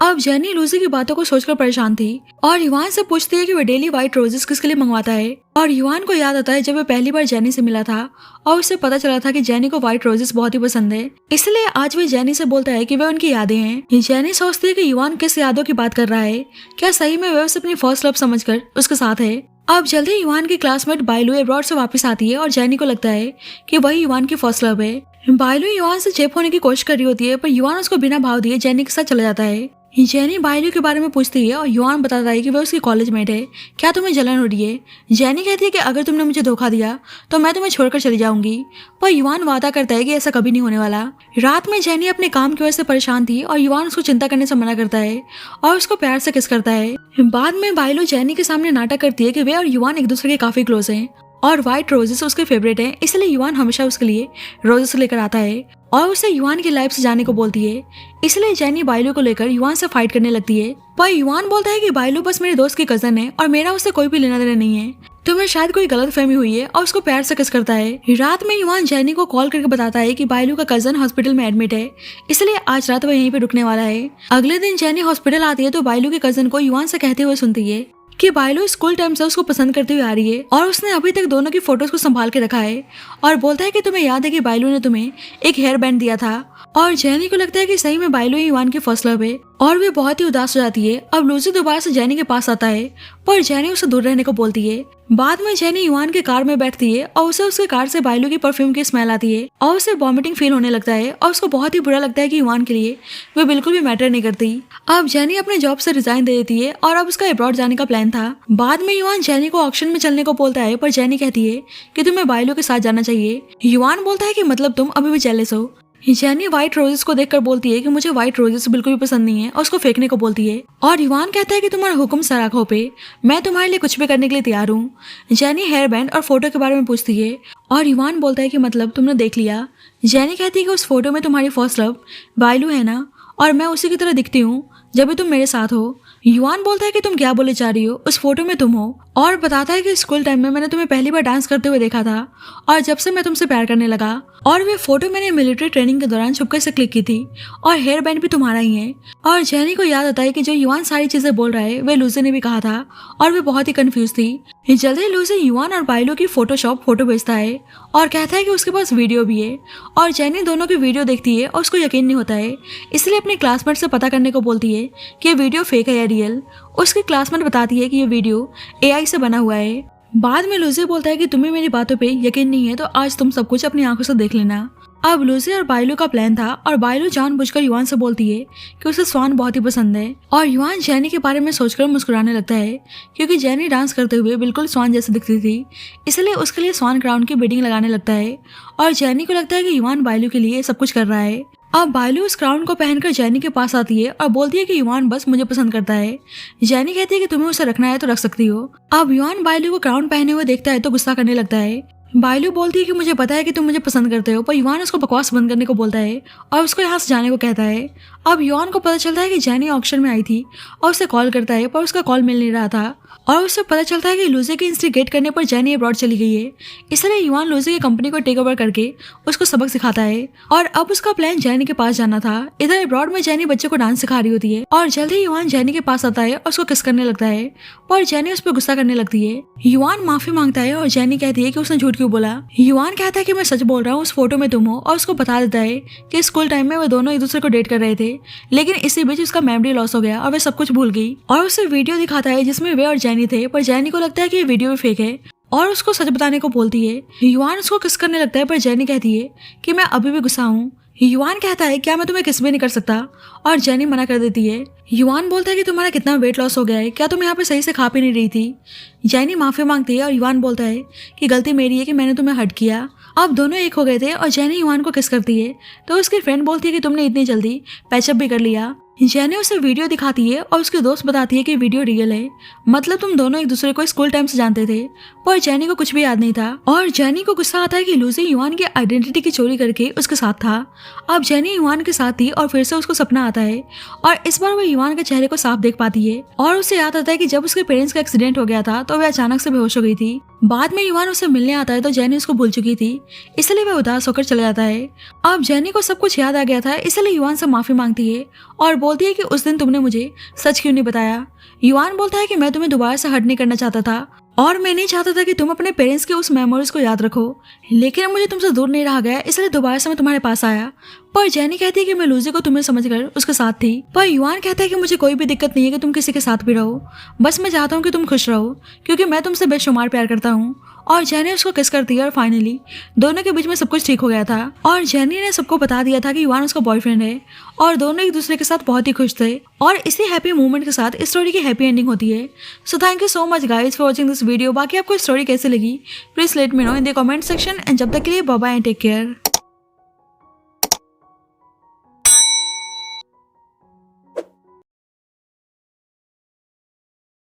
अब जेनी लूसी की बातों को सोचकर परेशान थी और युवान से पूछती है कि वह डेली व्हाइट रोजेस किसके लिए मंगवाता है और युवान को याद आता है जब वह पहली बार जेनी से मिला था और उसे पता चला था कि जेनी को व्हाइट रोजेस बहुत ही पसंद है, इसलिए आज वह जेनी से बोलता है कि वह उनकी यादें हैं। जेनी सोचती है कि युवान किस यादों की बात कर रहा है, क्या सही में वह उसे अपनी फर्स्ट लव समझकर उसके साथ है। अब जल्दी युवान की क्लासमेट बाइलू अब्रॉड से वापस आती है और जेनी को लगता है कि वही युवान की फर्स्ट लव है। बाइलू युवान से चेप होने की कोशिश कर रही होती है, पर युवान उसको बिना भाव दिए जेनी के साथ चला जाता है। जेनी बाइलू के बारे में पूछती है और युवान बताता है कि वह उसकी कॉलेज मेट है। क्या तुम्हें जलन हो रही है? जेनी कहती है कि अगर तुमने मुझे धोखा दिया तो मैं तुम्हें छोड़कर चली जाऊंगी, पर युवान वादा करता है कि ऐसा कभी नहीं होने वाला। रात में जेनी अपने काम की वजह से परेशान थी और युवान उसको चिंता करने से मना करता है और उसको प्यार से किस करता है। बाद में बाइलू जेनी के सामने नाटक करती है कि वे और युवान एक दूसरे के काफी क्लोज हैं और व्हाइट रोजेस उसके फेवरेट हैं, इसलिए युवान हमेशा उसके लिए रोजेस लेकर आता है और उसे युवान की लाइफ से जाने को बोलती है। इसलिए जेनी बाइलू को लेकर युवान से फाइट करने लगती है, पर युवान बोलता है कि बाइलू बस मेरे दोस्त की कजन है और मेरा उससे कोई भी लेना देना नहीं है, तुम्हें शायद कोई गलत फहमी हुई है, और उसको प्यार से किस करता है। रात में युवान जेनी को कॉल करके बताता है कि बाइलू का कजन हॉस्पिटल में एडमिट है, इसलिए आज रात वह यहीं पे रुकने वाला है। अगले दिन जेनी हॉस्पिटल आती है तो बाइलू के कजन को युवान से कहते हुए सुनती है कि बाइलू स्कूल टाइम से उसको पसंद करती हुई आ रही है और उसने अभी तक दोनों की फोटोज को संभाल के रखा है, और बोलता है कि तुम्हें याद है कि बाइलू ने तुम्हें एक हेयर बैंड दिया था। और जेनी को लगता है कि सही में बाइलू ही युवान की फर्स्ट लव है और वे बहुत ही उदास हो जाती है। अब लूसी दोबारा से जेनी के पास आता है, पर जेनी उसे दूर रहने को बोलती है। बाद में जेनी युवान के कार में बैठती है और उसे उसके कार से बाइलू की परफ्यूम की स्मेल आती है और उसे वॉमिटिंग फील होने लगता है और उसको बहुत ही बुरा लगता है कि युवान के लिए वे बिल्कुल भी मैटर नहीं करती। अब जेनी अपने जॉब से रिजाइन दे देती है और अब उसका अब्रॉड जाने का प्लान था। बाद में युवान जेनी को ऑक्शन में चलने को बोलता है, पर जेनी कहती है कि तुम्हें बाइलू के साथ जाना चाहिए। युवान बोलता है कि मतलब तुम अभी भी जेलस हो। जेनी व्हाइट रोजेस को देखकर बोलती है कि मुझे व्हाइट रोजेस बिल्कुल भी पसंद नहीं है और उसको फेंकने को बोलती है, और युवान कहता है कि तुम्हारा हुक्म सर आंखों पे, मैं तुम्हारे लिए कुछ भी करने के लिए तैयार हूँ। जेनी हेयर बैंड और फोटो के बारे में पूछती है और युवान बोलता है कि मतलब तुमने देख लिया। जेनी कहती है कि उस फोटो में तुम्हारी फर्स्ट लव बाइलू है ना, और मैं उसी की तरह दिखती हूँ जब भी तुम मेरे साथ हो। युवान बोलता है कि तुम क्या बोले जा रही हो, उस फोटो में तुम हो, और बताता है कि स्कूल टाइम में मैंने तुम्हें पहली बार डांस करते हुए देखा था और जब से मैं तुमसे प्यार करने लगा, और वे फोटो मैंने मिलिट्री ट्रेनिंग के दौरान छुपके से क्लिक की थी, और हेयर बैंड भी तुम्हारा ही है। और जेनी को याद आता है कि जो युवान सारी चीजें बोल रहा है वे लूसी ने भी कहा था और वे बहुत ही कंफ्यूज थी। जल्दी लूसी युवान और बाइलू की फोटोशॉप फोटो भेजता है और कहता है कि उसके पास वीडियो भी है, और जेनी दोनों की वीडियो देखती है और उसको यकीन नहीं होता है, इसलिए अपने क्लासमेट से पता करने को बोलती है कि ये वीडियो फेक है या रियल। उसकी क्लासमेट बताती है कि ये वीडियो AI से बना हुआ है। बाद में लूसी बोलता है कि तुम्हें मेरी बातों पे यकीन नहीं है तो आज तुम सब कुछ अपनी आंखों से देख लेना। अब लूसी और बाइलू का प्लान था और बाइलू जानबूझकर युवान से बोलती है कि उसे स्वान बहुत ही पसंद है, और युवान जेनी के बारे में सोचकर मुस्कुराने लगता है क्योंकि जेनी डांस करते हुए बिल्कुल स्वान जैसी दिखती थी, इसलिए उसके लिए स्वान क्राउन की बिडिंग लगाने लगता है, और जेनी को लगता है कि युवान बाइलू के लिए सब कुछ कर रहा है। अब बाइलू उस क्राउन को पहनकर जेनी के पास आती है और बोलती है कि युवान बस मुझे पसंद करता है। जेनी कहती है कि तुम्हें उसे रखना है तो रख सकती हो। अब युवान बाइलू को क्राउन पहने हुए देखता है तो गुस्सा करने लगता है। बाइलू बोलती है कि मुझे पता है कि तुम मुझे पसंद करते हो, पर युवान उसको बकवास बंद करने को बोलता है और उसको यहाँ से जाने को कहता है। अब युवान को पता चलता है कि जेनी ऑक्शन में आई थी और उसे कॉल करता है, पर उसका कॉल मिल नहीं रहा था, और उससे पता चलता है कि लूसी के इंस्टिगेट करने पर जेनी अब्रॉड चली गई है, इसलिए युवान लूसी की कंपनी को टेक ओवर करके उसको सबक सिखाता है, और अब उसका प्लान जेनी के पास जाना था। इधर अब्रॉड में जेनी बच्चे को डांस सिखा रही होती है और जल्द ही युवान जेनी के पास आता है और उसको किस करने लगता है, और जेनी उस पर गुस्सा करने लगती है। युवान माफी मांगता है और जेनी कहती है कि उसने झूठ क्यों बोला। युवान कहता है कि मैं सच बोल रहा हूँ, उस फोटो में तुम हो, और उसको बता देता है कि स्कूल टाइम में वे दोनों एक दूसरे को डेट कर रहे थे, लेकिन इसी बीच उसका मेमोरी लॉस हो गया और वे सब कुछ भूल गई, और उसे वीडियो दिखाता है जिसमें वे और जेनी थे, पर जेनी को लगता है कि ये वीडियो भी फेक है और उसको सच बताने को बोलती है। युवान उसको किस करने लगता है, पर जेनी कहती है कि मैं अभी भी गुस्सा हूँ। युवान कहता है क्या मैं तुम्हें किस भी नहीं कर सकता, और जेनी मना कर देती है। युवान बोलता है कि तुम्हारा कितना वेट लॉस हो गया है, क्या तुम यहाँ पे सही से खा पी नहीं रही थी। जेनी माफी मांगती है और युवान बोलता है कि गलती मेरी है कि मैंने तुम्हें हर्ट किया। अब दोनों एक हो गए थे और जेनी युवान को किस करती है तो उसकी फ्रेंड बोलती है कि तुमने इतनी जल्दी पैचअप भी कर लिया। जेनी उसे वीडियो दिखाती है और उसकी दोस्त बताती है कि वीडियो रियल है, मतलब तुम दोनों एक दूसरे को स्कूल टाइम से जानते थे, पर जेनी को कुछ भी याद नहीं था, और जेनी को गुस्सा आता है कि लूसी युवान की आइडेंटिटी की चोरी करके उसके साथ था। अब जेनी युवान के साथ थी और फिर से उसको सपना आता है, और इस बार वो युवान के चेहरे को साफ देख पाती है, और उसे याद आता है कि जब उसके पेरेंट्स का एक्सीडेंट हो गया था तो वह अचानक से बेहोश हो गई थी। बाद में युवान उसे मिलने आता है तो जेनी उसको भूल चुकी थी, इसलिए वह उदास होकर चला जाता है। अब जेनी को सब कुछ याद आ गया था, इसलिए युवान से माफी मांगती है और बोलती है कि उस दिन तुमने मुझे सच क्यों नहीं बताया। युवान बोलता है कि मैं तुम्हें दोबारा से हर्ट नहीं करना चाहता था, और मैं नहीं चाहता था कि तुम अपने पेरेंट्स के उस मेमोरीज को याद रखो, लेकिन अब मुझे तुमसे दूर नहीं रहा गया, इसलिए दोबारा से मैं तुम्हारे पास आया। पर जेनी कहती है कि मैं लूजी को तुम्हें समझकर उसके साथ थी, पर युआन कहता है कि मुझे कोई भी दिक्कत नहीं है कि तुम किसी के साथ भी रहो, बस मैं चाहता हूँ कि तुम खुश रहो क्योंकि मैं तुमसे बेशुमार प्यार करता हूँ। और जेनी उसको किस करती है और फाइनली दोनों के बीच में सब कुछ ठीक हो गया था और जेनी ने सबको बता दिया था कि युआन उसका बॉयफ्रेंड है और दोनों एक दूसरे के साथ बहुत ही खुश थे और इसी हैप्पी मोमेंट के साथ इस स्टोरी की हैप्पी एंडिंग होती है। So thank you so much guys for watching this video. बाकी आपको स्टोरी कैसे लगी please let me know in the comment section and जब तक के लिए bye bye and take care.